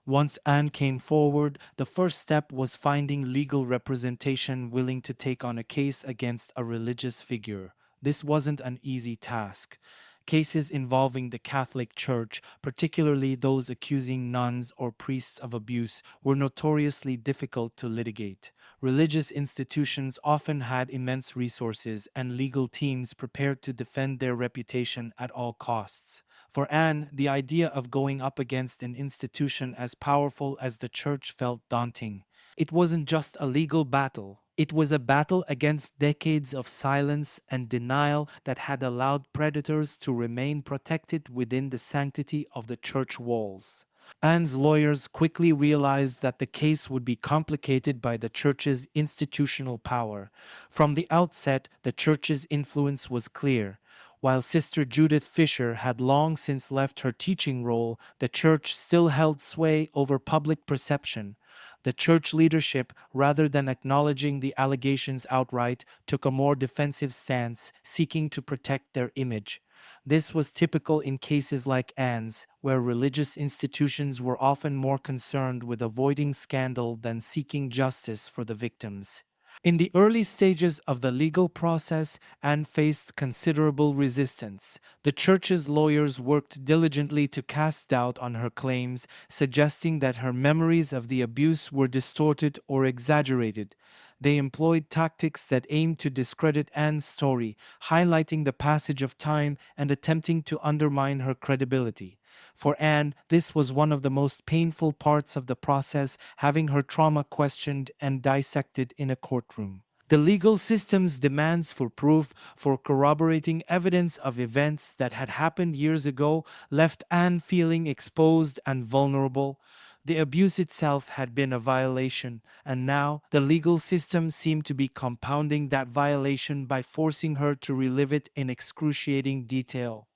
Once Anne came forward, the first step was finding legal representation willing to take on a case against a religious figure. This wasn't an easy task. Cases involving the Catholic Church, particularly those accusing nuns or priests of abuse, were notoriously difficult to litigate. Religious institutions often had immense resources and legal teams prepared to defend their reputation at all costs. For Anne, the idea of going up against an institution as powerful as the church felt daunting. It wasn't just a legal battle. It was a battle against decades of silence and denial that had allowed predators to remain protected within the sanctity of the church walls. Anne's lawyers quickly realized that the case would be complicated by the church's institutional power. From the outset, the church's influence was clear. While Sister Judith Fisher had long since left her teaching role, the church still held sway over public perception. The church leadership, rather than acknowledging the allegations outright, took a more defensive stance, seeking to protect their image. This was typical in cases like Anne's, where religious institutions were often more concerned with avoiding scandal than seeking justice for the victims. In the early stages of the legal process, Anne faced considerable resistance. The church's lawyers worked diligently to cast doubt on her claims, suggesting that her memories of the abuse were distorted or exaggerated. They employed tactics that aimed to discredit Anne's story, highlighting the passage of time and attempting to undermine her credibility. For Anne, this was one of the most painful parts of the process, having her trauma questioned and dissected in a courtroom. The legal system's demands for proof, for corroborating evidence of events that had happened years ago, left Anne feeling exposed and vulnerable. The abuse itself had been a violation, and now the legal system seemed to be compounding that violation by forcing her to relive it in excruciating detail.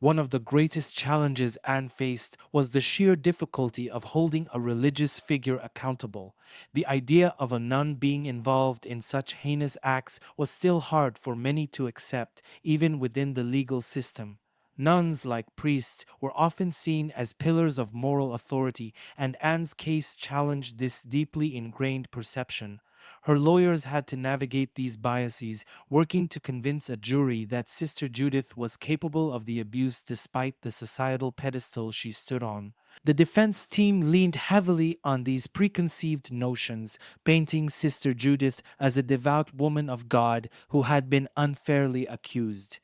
One of the greatest challenges Anne faced was the sheer difficulty of holding a religious figure accountable. The idea of a nun being involved in such heinous acts was still hard for many to accept, even within the legal system. Nuns, like priests, were often seen as pillars of moral authority, and Anne's case challenged this deeply ingrained perception. Her lawyers had to navigate these biases, working to convince a jury that Sister Judith was capable of the abuse despite the societal pedestal she stood on. The defense team leaned heavily on these preconceived notions, painting Sister Judith as a devout woman of God who had been unfairly accused.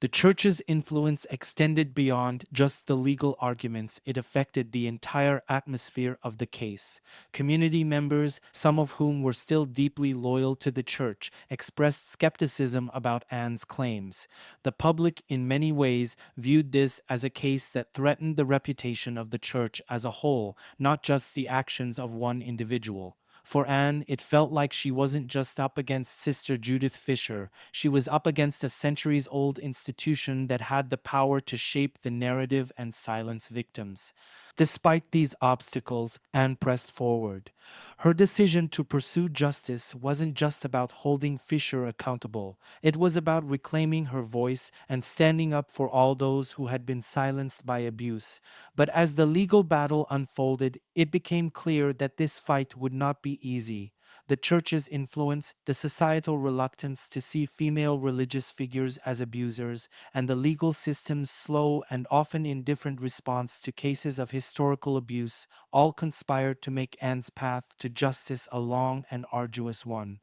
The church's influence extended beyond just the legal arguments, it affected the entire atmosphere of the case. Community members, some of whom were still deeply loyal to the church, expressed skepticism about Anne's claims. The public, in many ways, viewed this as a case that threatened the reputation of the church as a whole, not just the actions of one individual. For Anne, it felt like she wasn't just up against Sister Judith Fisher, she was up against a centuries old institution that had the power to shape the narrative and silence victims. Despite these obstacles, Anne pressed forward. Her decision to pursue justice wasn't just about holding Fisher accountable, it was about reclaiming her voice and standing up for all those who had been silenced by abuse. But as the legal battle unfolded, it became clear that this fight would not be easy. The church's influence, the societal reluctance to see female religious figures as abusers, and the legal system's slow and often indifferent response to cases of historical abuse all conspired to make Anne's path to justice a long and arduous one.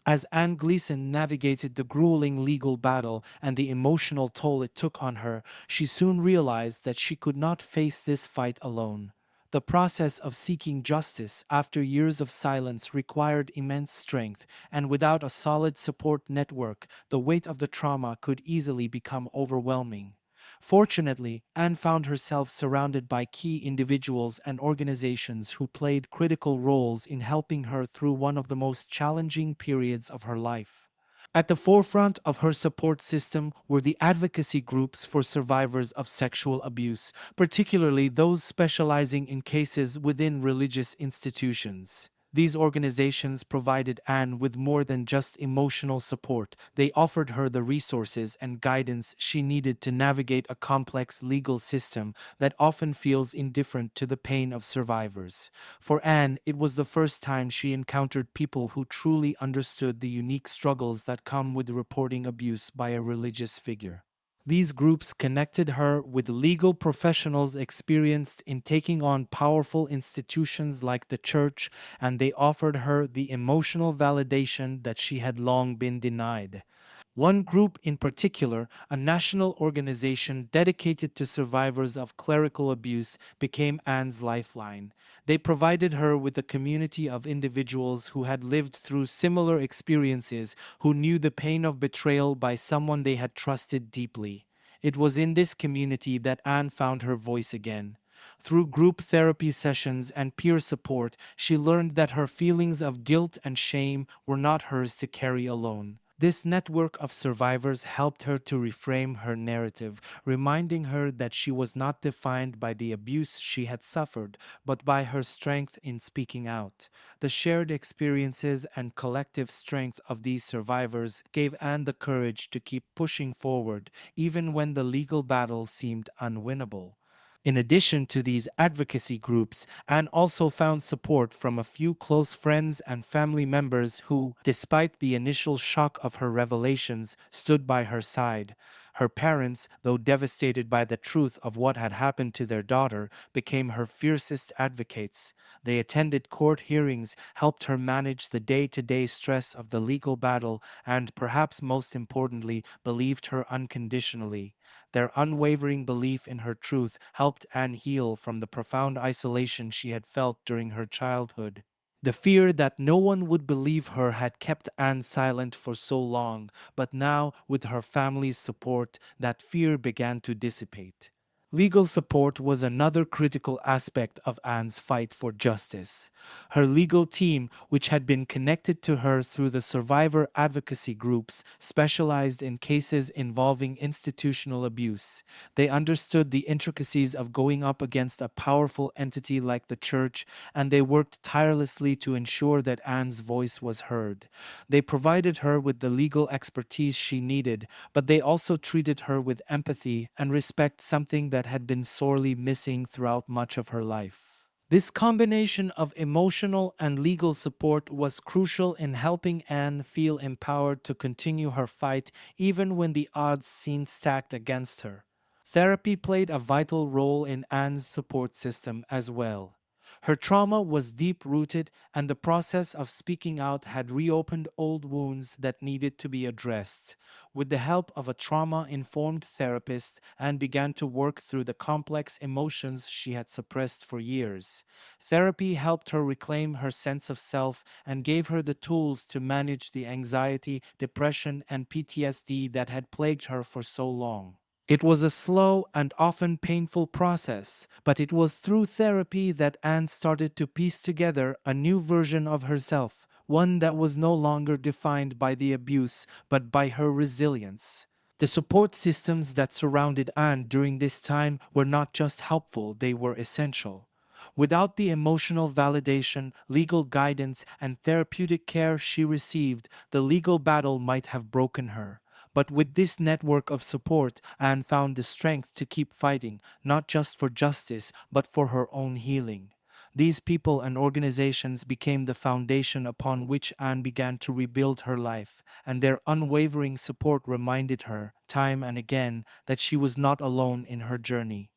As Anne Gleeson navigated the grueling legal battle and the emotional toll it took on her, she soon realized that she could not face this fight alone. The process of seeking justice after years of silence required immense strength, and without a solid support network, the weight of the trauma could easily become overwhelming. Fortunately, Anne found herself surrounded by key individuals and organizations who played critical roles in helping her through one of the most challenging periods of her life. At the forefront of her support system were the advocacy groups for survivors of sexual abuse, particularly those specializing in cases within religious institutions. These organizations provided Anne with more than just emotional support. They offered her the resources and guidance she needed to navigate a complex legal system that often feels indifferent to the pain of survivors. For Anne, it was the first time she encountered people who truly understood the unique struggles that come with reporting abuse by a religious figure. These groups connected her with legal professionals experienced in taking on powerful institutions like the church, and they offered her the emotional validation that she had long been denied. One group in particular, a national organization dedicated to survivors of clerical abuse, became Anne's lifeline. They provided her with a community of individuals who had lived through similar experiences, who knew the pain of betrayal by someone they had trusted deeply. It was in this community that Anne found her voice again. Through group therapy sessions and peer support, she learned that her feelings of guilt and shame were not hers to carry alone. This network of survivors helped her to reframe her narrative, reminding her that she was not defined by the abuse she had suffered, but by her strength in speaking out. The shared experiences and collective strength of these survivors gave Anne the courage to keep pushing forward, even when the legal battle seemed unwinnable. In addition to these advocacy groups, Anne also found support from a few close friends and family members who, despite the initial shock of her revelations, stood by her side. Her parents, though devastated by the truth of what had happened to their daughter, became her fiercest advocates. They attended court hearings, helped her manage the day to day stress of the legal battle, and, perhaps most importantly, believed her unconditionally. Their unwavering belief in her truth helped Anne heal from the profound isolation she had felt during her childhood. The fear that no one would believe her had kept Anne silent for so long, but now, with her family's support, that fear began to dissipate. Legal support was another critical aspect of Anne's fight for justice. Her legal team, which had been connected to her through the survivor advocacy groups, specialized in cases involving institutional abuse. They understood the intricacies of going up against a powerful entity like the church, and they worked tirelessly to ensure that Anne's voice was heard. They provided her with the legal expertise she needed, but they also treated her with empathy and respect, something that had been sorely missing throughout much of her life. This combination of emotional and legal support was crucial in helping Anne feel empowered to continue her fight even when the odds seemed stacked against her. Therapy played a vital role in Anne's support system as well. Her trauma was deep rooted, and the process of speaking out had reopened old wounds that needed to be addressed. With the help of a trauma informed therapist, Anne began to work through the complex emotions she had suppressed for years. Therapy helped her reclaim her sense of self and gave her the tools to manage the anxiety, depression, and PTSD that had plagued her for so long. It was a slow and often painful process, but it was through therapy that Anne started to piece together a new version of herself, one that was no longer defined by the abuse but by her resilience. The support systems that surrounded Anne during this time were not just helpful, they were essential. Without the emotional validation, legal guidance, and therapeutic care she received, the legal battle might have broken her. But with this network of support, Anne found the strength to keep fighting, not just for justice, but for her own healing. These people and organizations became the foundation upon which Anne began to rebuild her life, and their unwavering support reminded her, time and again, that she was not alone in her journey.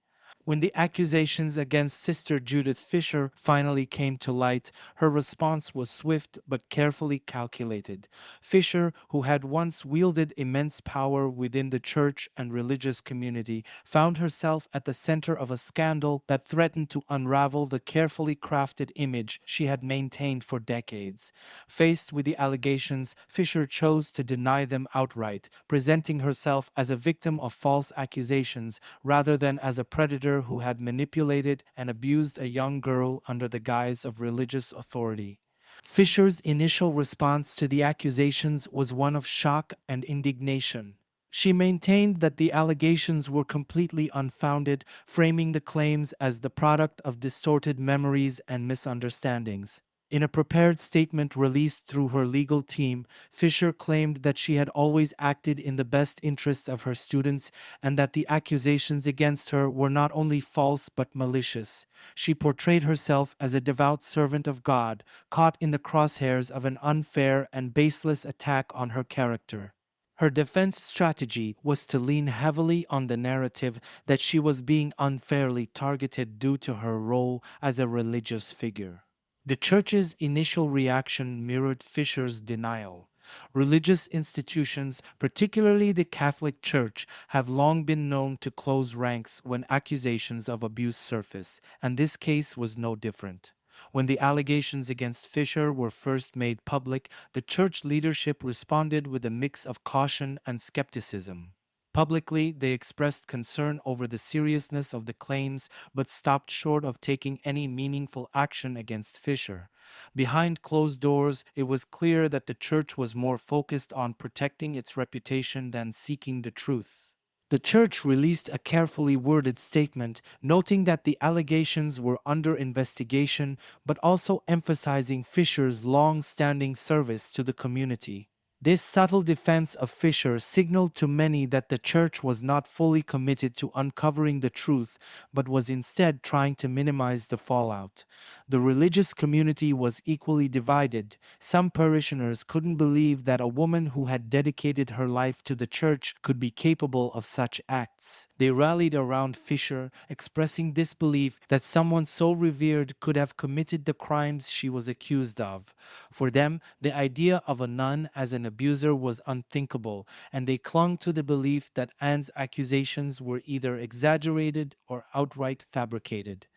When the accusations against Sister Judith Fisher finally came to light, her response was swift but carefully calculated. Fisher, who had once wielded immense power within the church and religious community, found herself at the center of a scandal that threatened to unravel the carefully crafted image she had maintained for decades. Faced with the allegations, Fisher chose to deny them outright, presenting herself as a victim of false accusations rather than as a predator who had manipulated and abused a young girl under the guise of religious authority. Fisher's initial response to the accusations was one of shock and indignation. She maintained that the allegations were completely unfounded, framing the claims as the product of distorted memories and misunderstandings. In a prepared statement released through her legal team, Fisher claimed that she had always acted in the best interests of her students and that the accusations against her were not only false but malicious. She portrayed herself as a devout servant of God, caught in the crosshairs of an unfair and baseless attack on her character. Her defense strategy was to lean heavily on the narrative that she was being unfairly targeted due to her role as a religious figure. The church's initial reaction mirrored Fisher's denial. Religious institutions, particularly the Catholic Church, have long been known to close ranks when accusations of abuse surface, and this case was no different. When the allegations against Fisher were first made public, the church leadership responded with a mix of caution and skepticism. Publicly, they expressed concern over the seriousness of the claims but stopped short of taking any meaningful action against Fisher. Behind closed doors, it was clear that the church was more focused on protecting its reputation than seeking the truth. The church released a carefully worded statement noting that the allegations were under investigation but also emphasizing Fisher's long standing service to the community. This subtle defense of Fisher signaled to many that the church was not fully committed to uncovering the truth, but was instead trying to minimize the fallout. The religious community was equally divided. Some parishioners couldn't believe that a woman who had dedicated her life to the church could be capable of such acts. They rallied around Fisher, expressing disbelief that someone so revered could have committed the crimes she was accused of. For them, the idea of a nun as an abuser was unthinkable, and they clung to the belief that Anne's accusations were either exaggerated or outright fabricated.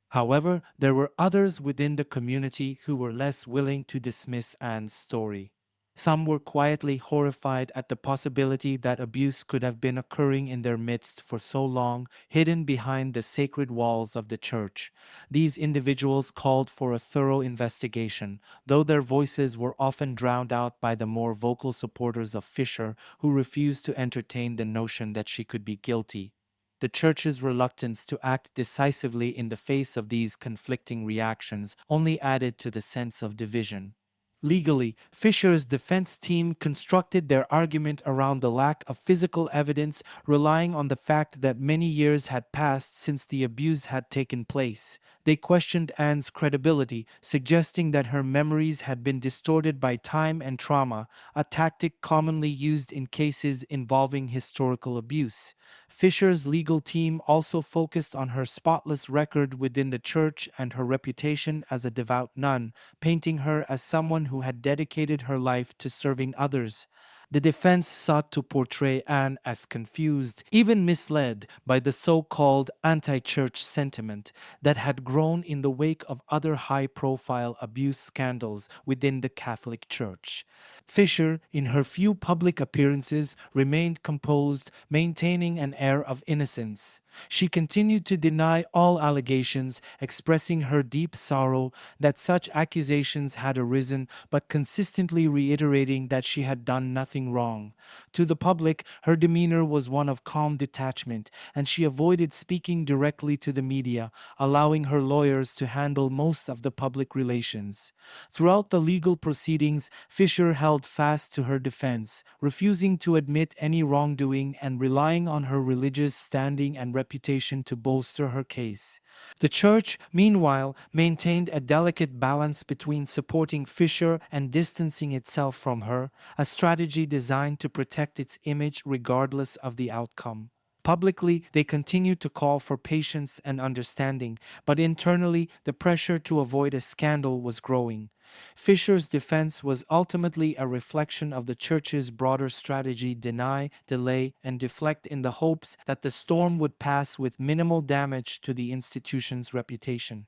However, there were others within the community who were less willing to dismiss Anne's story. Some were quietly horrified at the possibility that abuse could have been occurring in their midst for so long, hidden behind the sacred walls of the church. These individuals called for a thorough investigation, though their voices were often drowned out by the more vocal supporters of Fisher, who refused to entertain the notion that she could be guilty. The church's reluctance to act decisively in the face of these conflicting reactions only added to the sense of division. Legally, Fisher's defense team constructed their argument around the lack of physical evidence, relying on the fact that many years had passed since the abuse had taken place. They questioned Anne's credibility, suggesting that her memories had been distorted by time and trauma, a tactic commonly used in cases involving historical abuse. Fisher's legal team also focused on her spotless record within the church and her reputation as a devout nun, painting her as someone who had dedicated her life to serving others. The defense sought to portray Anne as confused, even misled by the so called anti church sentiment that had grown in the wake of other high profile abuse scandals within the Catholic Church. Fisher, in her few public appearances, remained composed, maintaining an air of innocence. She continued to deny all allegations, expressing her deep sorrow that such accusations had arisen, but consistently reiterating that she had done nothing wrong. To the public, her demeanor was one of calm detachment, and she avoided speaking directly to the media, allowing her lawyers to handle most of the public relations. Throughout the legal proceedings, Fisher held fast to her defense, refusing to admit any wrongdoing and relying on her religious standing and reputation to bolster her case. The church, meanwhile, maintained a delicate balance between supporting Fisher and distancing itself from her, a strategy designed to protect its image regardless of the outcome. Publicly, they continued to call for patience and understanding, but internally, the pressure to avoid a scandal was growing. Fisher's defense was ultimately a reflection of the church's broader strategy: deny, delay, and deflect in the hopes that the storm would pass with minimal damage to the institution's reputation.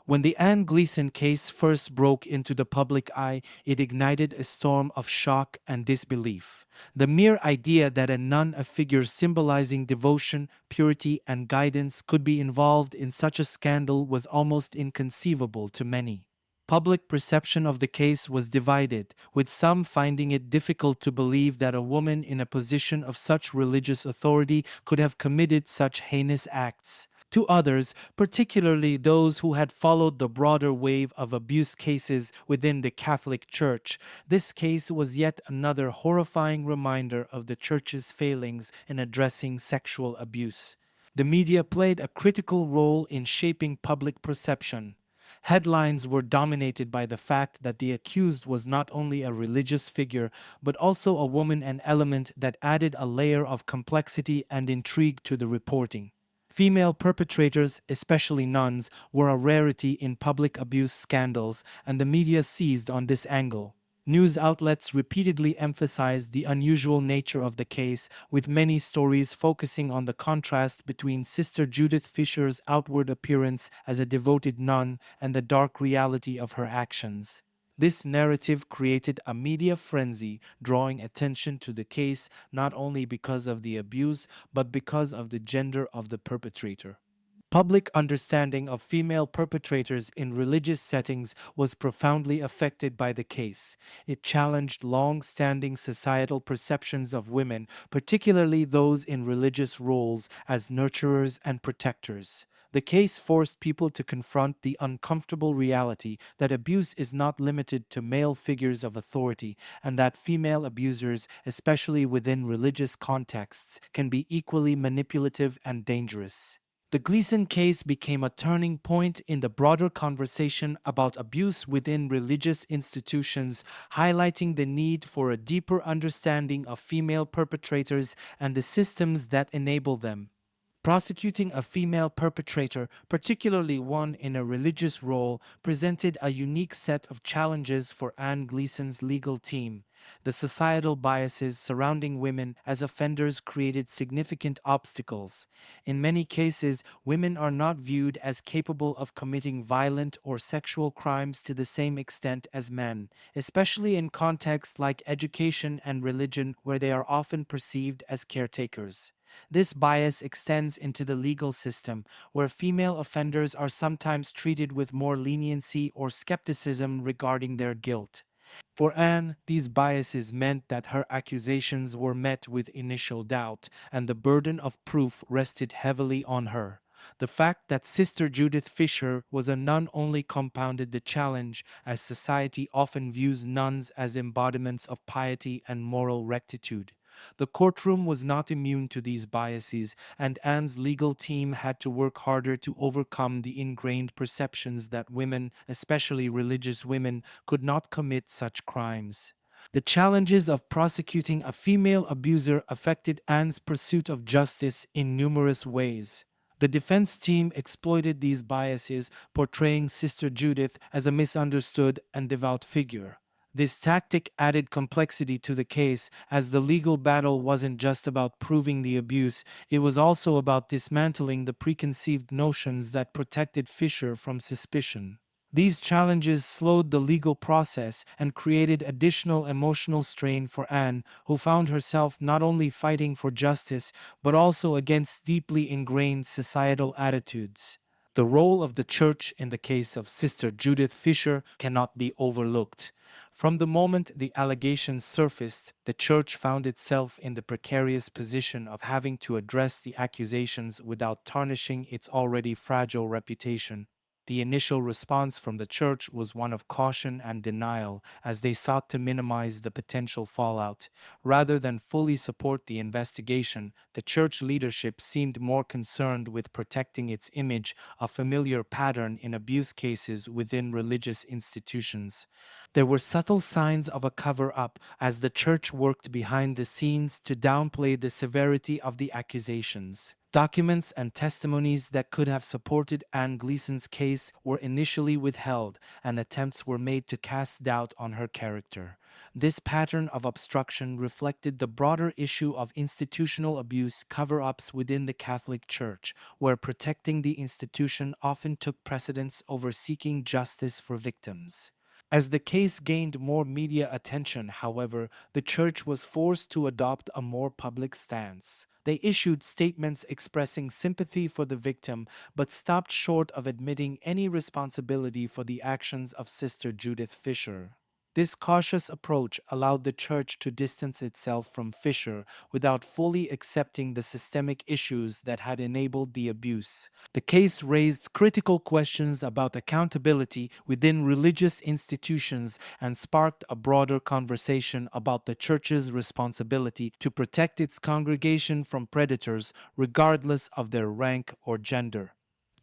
When the Anne Gleeson case first broke into the public eye, it ignited a storm of shock and disbelief. The mere idea that a nun, a figure symbolizing devotion, purity, and guidance, could be involved in such a scandal was almost inconceivable to many. Public perception of the case was divided, with some finding it difficult to believe that a woman in a position of such religious authority could have committed such heinous acts. To others, particularly those who had followed the broader wave of abuse cases within the Catholic Church, this case was yet another horrifying reminder of the Church's failings in addressing sexual abuse. The media played a critical role in shaping public perception. Headlines were dominated by the fact that the accused was not only a religious figure, but also a woman, an element that added a layer of complexity and intrigue to the reporting. Female perpetrators, especially nuns, were a rarity in public abuse scandals, and the media seized on this angle. News outlets repeatedly emphasized the unusual nature of the case, with many stories focusing on the contrast between Sister Judith Fisher's outward appearance as a devoted nun and the dark reality of her actions. This narrative created a media frenzy, drawing attention to the case not only because of the abuse, but because of the gender of the perpetrator. Public understanding of female perpetrators in religious settings was profoundly affected by the case. It challenged long standing societal perceptions of women, particularly those in religious roles, as nurturers and protectors. The case forced people to confront the uncomfortable reality that abuse is not limited to male figures of authority, and that female abusers, especially within religious contexts, can be equally manipulative and dangerous. The Gleason case became a turning point in the broader conversation about abuse within religious institutions, highlighting the need for a deeper understanding of female perpetrators and the systems that enable them. Prosecuting a female perpetrator, particularly one in a religious role, presented a unique set of challenges for Anne Gleeson's legal team. The societal biases surrounding women as offenders created significant obstacles. In many cases, women are not viewed as capable of committing violent or sexual crimes to the same extent as men, especially in contexts like education and religion, where they are often perceived as caretakers. This bias extends into the legal system, where female offenders are sometimes treated with more leniency or skepticism regarding their guilt. For Anne, these biases meant that her accusations were met with initial doubt, and the burden of proof rested heavily on her. The fact that Sister Judith Fisher was a nun only compounded the challenge, as society often views nuns as embodiments of piety and moral rectitude. The courtroom was not immune to these biases, and Anne's legal team had to work harder to overcome the ingrained perceptions that women, especially religious women, could not commit such crimes. The challenges of prosecuting a female abuser affected Anne's pursuit of justice in numerous ways. The defense team exploited these biases, portraying Sister Judith as a misunderstood and devout figure. This tactic added complexity to the case, as the legal battle wasn't just about proving the abuse, it was also about dismantling the preconceived notions that protected Fisher from suspicion. These challenges slowed the legal process and created additional emotional strain for Anne, who found herself not only fighting for justice but also against deeply ingrained societal attitudes. The role of the church in the case of Sister Judith Fisher cannot be overlooked. From the moment the allegations surfaced, the church found itself in the precarious position of having to address the accusations without tarnishing its already fragile reputation. The initial response from the church was one of caution and denial, as they sought to minimize the potential fallout. Rather than fully support the investigation, the church leadership seemed more concerned with protecting its image, a familiar pattern in abuse cases within religious institutions. There were subtle signs of a cover up as the church worked behind the scenes to downplay the severity of the accusations. Documents and testimonies that could have supported Anne Gleeson's case were initially withheld, and attempts were made to cast doubt on her character. This pattern of obstruction reflected the broader issue of institutional abuse cover ups within the Catholic Church, where protecting the institution often took precedence over seeking justice for victims. As the case gained more media attention, however, the church was forced to adopt a more public stance. They issued statements expressing sympathy for the victim, but stopped short of admitting any responsibility for the actions of Sister Judith Fisher. This cautious approach allowed the church to distance itself from Fisher without fully accepting the systemic issues that had enabled the abuse. The case raised critical questions about accountability within religious institutions and sparked a broader conversation about the church's responsibility to protect its congregation from predators, regardless of their rank or gender.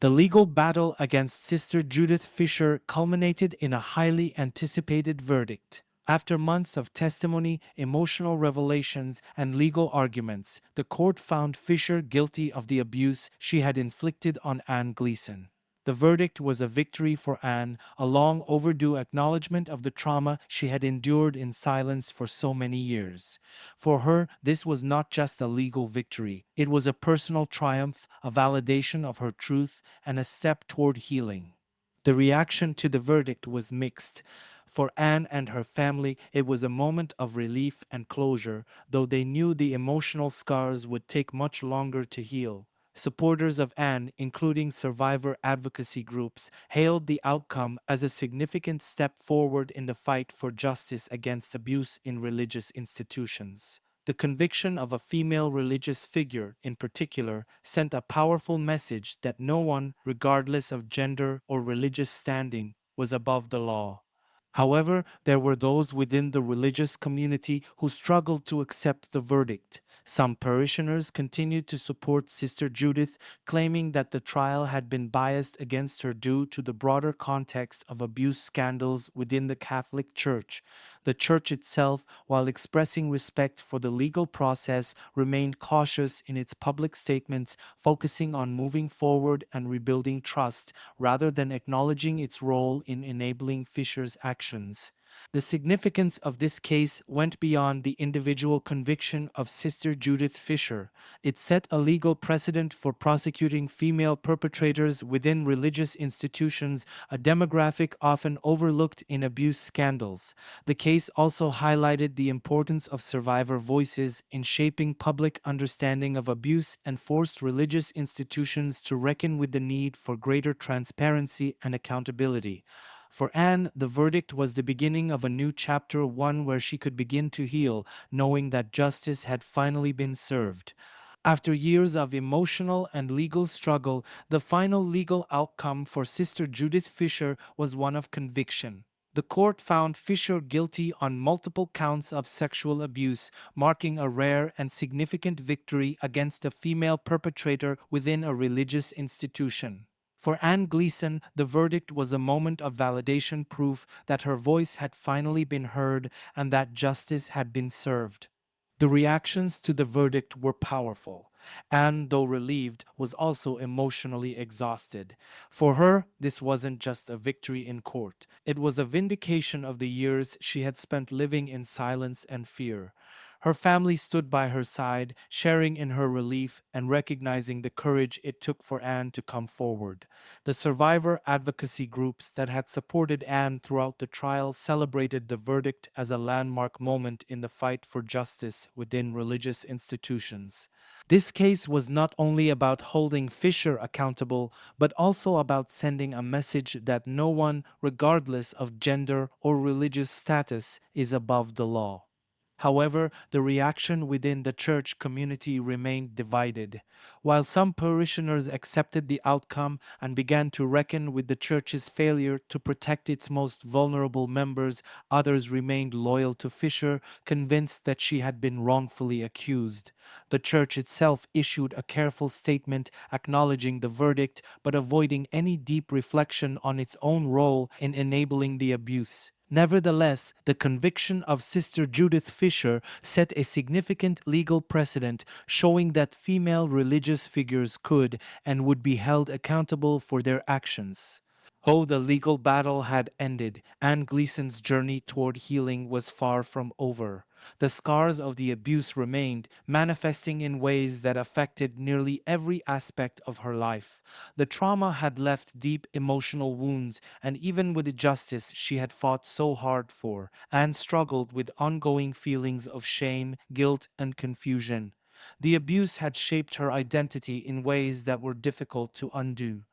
The legal battle against Sister Judith Fisher culminated in a highly anticipated verdict. After months of testimony, emotional revelations, and legal arguments, the court found Fisher guilty of the abuse she had inflicted on Anne Gleeson. The verdict was a victory for Anne, a long overdue acknowledgement of the trauma she had endured in silence for so many years. For her, this was not just a legal victory, it was a personal triumph, a validation of her truth, and a step toward healing. The reaction to the verdict was mixed. For Anne and her family, it was a moment of relief and closure, though they knew the emotional scars would take much longer to heal. Supporters of Anne, including survivor advocacy groups, hailed the outcome as a significant step forward in the fight for justice against abuse in religious institutions. The conviction of a female religious figure, in particular, sent a powerful message that no one, regardless of gender or religious standing, was above the law. However, there were those within the religious community who struggled to accept the verdict. Some parishioners continued to support Sister Judith, claiming that the trial had been biased against her due to the broader context of abuse scandals within the Catholic Church. The Church itself, while expressing respect for the legal process, remained cautious in its public statements, focusing on moving forward and rebuilding trust rather than acknowledging its role in enabling Fisher's actions. The significance of this case went beyond the individual conviction of Sister Judith Fisher. It set a legal precedent for prosecuting female perpetrators within religious institutions, a demographic often overlooked in abuse scandals. The case also highlighted the importance of survivor voices in shaping public understanding of abuse and forced religious institutions to reckon with the need for greater transparency and accountability. For Anne, the verdict was the beginning of a new chapter, one where she could begin to heal, knowing that justice had finally been served. After years of emotional and legal struggle, the final legal outcome for Sister Judith Fisher was one of conviction. The court found Fisher guilty on multiple counts of sexual abuse, marking a rare and significant victory against a female perpetrator within a religious institution. For Anne Gleeson, the verdict was a moment of validation, proof that her voice had finally been heard and that justice had been served. The reactions to the verdict were powerful. Anne, though relieved, was also emotionally exhausted. For her, this wasn't just a victory in court, it was a vindication of the years she had spent living in silence and fear. Her family stood by her side, sharing in her relief and recognizing the courage it took for Anne to come forward. The survivor advocacy groups that had supported Anne throughout the trial celebrated the verdict as a landmark moment in the fight for justice within religious institutions. This case was not only about holding Fisher accountable, but also about sending a message that no one, regardless of gender or religious status, is above the law. However, the reaction within the church community remained divided. While some parishioners accepted the outcome and began to reckon with the church's failure to protect its most vulnerable members, others remained loyal to Fisher, convinced that she had been wrongfully accused. The church itself issued a careful statement acknowledging the verdict but avoiding any deep reflection on its own role in enabling the abuse. Nevertheless, the conviction of Sister Judith Fisher set a significant legal precedent, showing that female religious figures could and would be held accountable for their actions. Oh, the legal battle had ended. Anne Gleeson's journey toward healing was far from over. The scars of the abuse remained, manifesting in ways that affected nearly every aspect of her life. The trauma had left deep emotional wounds, and even with the justice she had fought so hard for, Anne struggled with ongoing feelings of shame, guilt, and confusion. The abuse had shaped her identity in ways that were difficult to undo.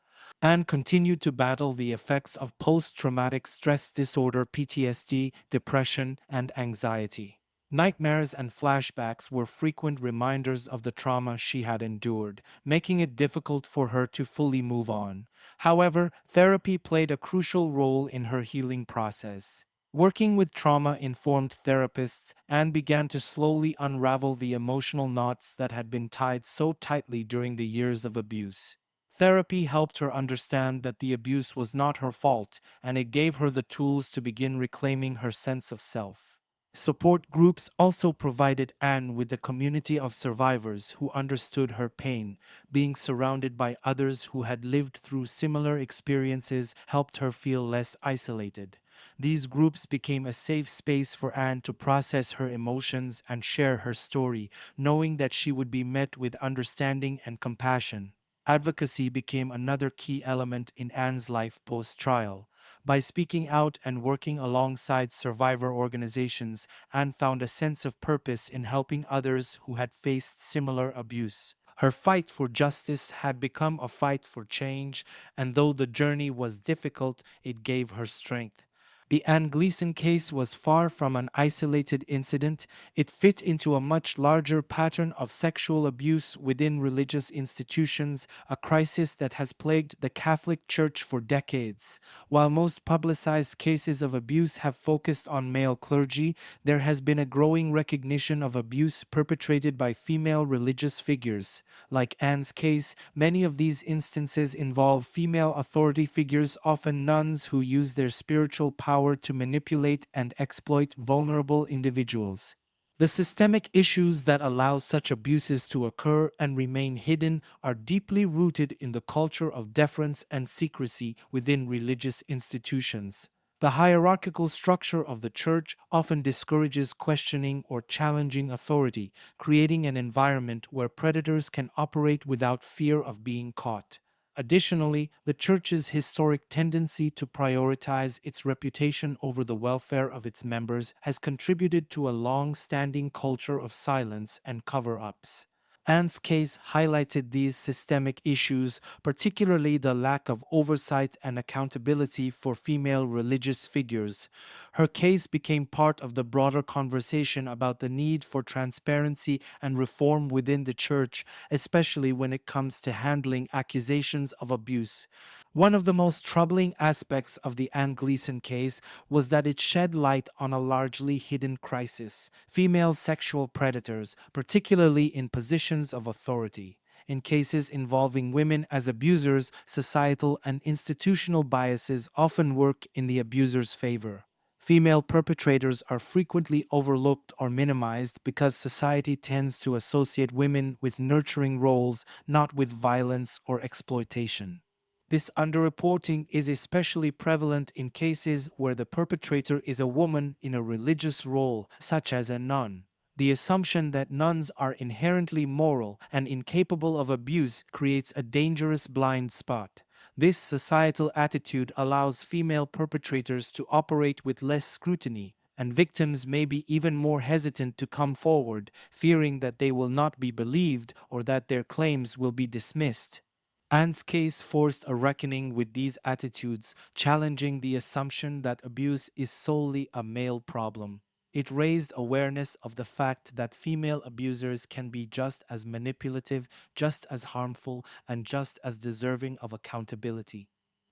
Anne continued to battle the effects of post traumatic stress disorder, PTSD, depression, and anxiety. Nightmares and flashbacks were frequent reminders of the trauma she had endured, making it difficult for her to fully move on. However, therapy played a crucial role in her healing process. Working with trauma informed therapists, Anne began to slowly unravel the emotional knots that had been tied so tightly during the years of abuse. Therapy helped her understand that the abuse was not her fault, and it gave her the tools to begin reclaiming her sense of self. Support groups also provided Anne with a community of survivors who understood her pain. Being surrounded by others who had lived through similar experiences helped her feel less isolated. These groups became a safe space for Anne to process her emotions and share her story, knowing that she would be met with understanding and compassion. Advocacy became another key element in Anne's life post trial. By speaking out and working alongside survivor organizations, Anne found a sense of purpose in helping others who had faced similar abuse. Her fight for justice had become a fight for change, and though the journey was difficult, it gave her strength. The Anne Gleeson case was far from an isolated incident. It fit into a much larger pattern of sexual abuse within religious institutions, a crisis that has plagued the Catholic Church for decades. While most publicized cases of abuse have focused on male clergy, there has been a growing recognition of abuse perpetrated by female religious figures. Like Anne's case, many of these instances involve female authority figures, often nuns, who use their spiritual power to manipulate and exploit vulnerable individuals. The systemic issues that allow such abuses to occur and remain hidden are deeply rooted in the culture of deference and secrecy within religious institutions. The hierarchical structure of the church often discourages questioning or challenging authority, creating an environment where predators can operate without fear of being caught. Additionally, the church's historic tendency to prioritize its reputation over the welfare of its members has contributed to a long standing culture of silence and cover ups. Anne's case highlighted these systemic issues, particularly the lack of oversight and accountability for female religious figures. Her case became part of the broader conversation about the need for transparency and reform within the church, especially when it comes to handling accusations of abuse. One of the most troubling aspects of the Anne Gleeson case was that it shed light on a largely hidden crisis: female sexual predators, particularly in positions of authority. In cases involving women as abusers, societal and institutional biases often work in the abuser's favor. Female perpetrators are frequently overlooked or minimized because society tends to associate women with nurturing roles, not with violence or exploitation. This underreporting is especially prevalent in cases where the perpetrator is a woman in a religious role, such as a nun. The assumption that nuns are inherently moral and incapable of abuse creates a dangerous blind spot. This societal attitude allows female perpetrators to operate with less scrutiny, and victims may be even more hesitant to come forward, fearing that they will not be believed or that their claims will be dismissed. Anne's case forced a reckoning with these attitudes, challenging the assumption that abuse is solely a male problem. It raised awareness of the fact that female abusers can be just as manipulative, just as harmful, and just as deserving of accountability.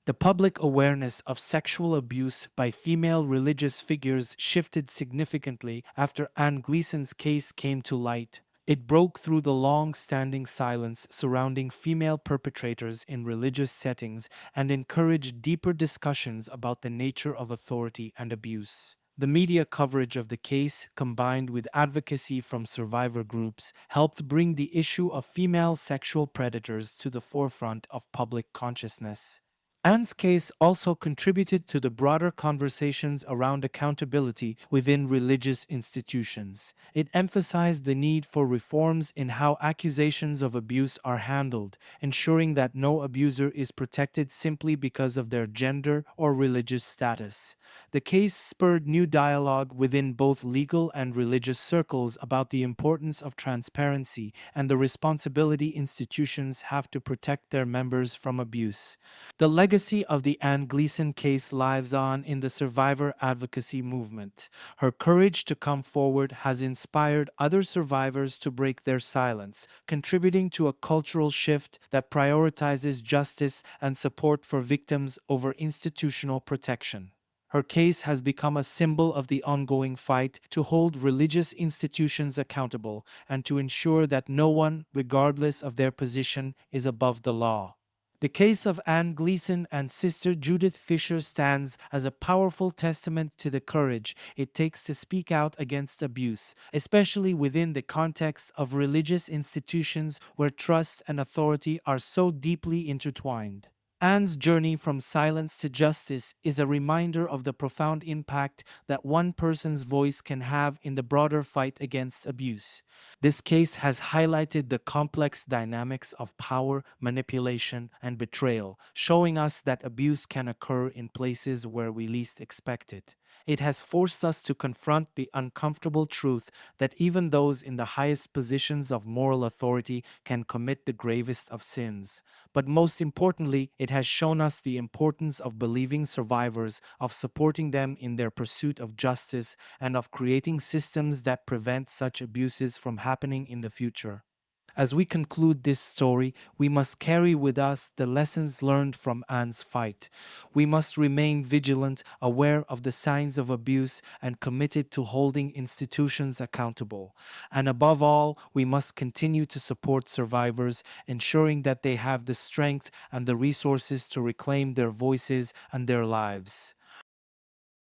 The public awareness of sexual abuse by female religious figures shifted significantly after Anne Gleeson's case came to light. It broke through the long standing silence surrounding female perpetrators in religious settings and encouraged deeper discussions about the nature of authority and abuse. The media coverage of the case, combined with advocacy from survivor groups, helped bring the issue of female sexual predators to the forefront of public consciousness. Anne's case also contributed to the broader conversations around accountability within religious institutions. It emphasized the need for reforms in how accusations of abuse are handled, ensuring that no abuser is protected simply because of their gender or religious status. The case spurred new dialogue within both legal and religious circles about the importance of transparency and the responsibility institutions have to protect their members from abuse. The legacy of the Anne Gleeson case lives on in the survivor advocacy movement. Her courage to come forward has inspired other survivors to break their silence, contributing to a cultural shift that prioritizes justice and support for victims over institutional protection. Her case has become a symbol of the ongoing fight to hold religious institutions accountable and to ensure that no one, regardless of their position, is above the law. The case of Anne Gleeson and Sister Judith Fisher stands as a powerful testament to the courage it takes to speak out against abuse, especially within the context of religious institutions where trust and authority are so deeply intertwined. Anne's journey from silence to justice is a reminder of the profound impact that one person's voice can have in the broader fight against abuse. This case has highlighted the complex dynamics of power, manipulation, and betrayal, showing us that abuse can occur in places where we least expect it. It has forced us to confront the uncomfortable truth that even those in the highest positions of moral authority can commit the gravest of sins. But most importantly, it has shown us the importance of believing survivors, of supporting them in their pursuit of justice, and of creating systems that prevent such abuses from happening in the future. As we conclude this story, we must carry with us the lessons learned from Anne's fight. We must remain vigilant, aware of the signs of abuse, and committed to holding institutions accountable. And above all, we must continue to support survivors, ensuring that they have the strength and the resources to reclaim their voices and their lives.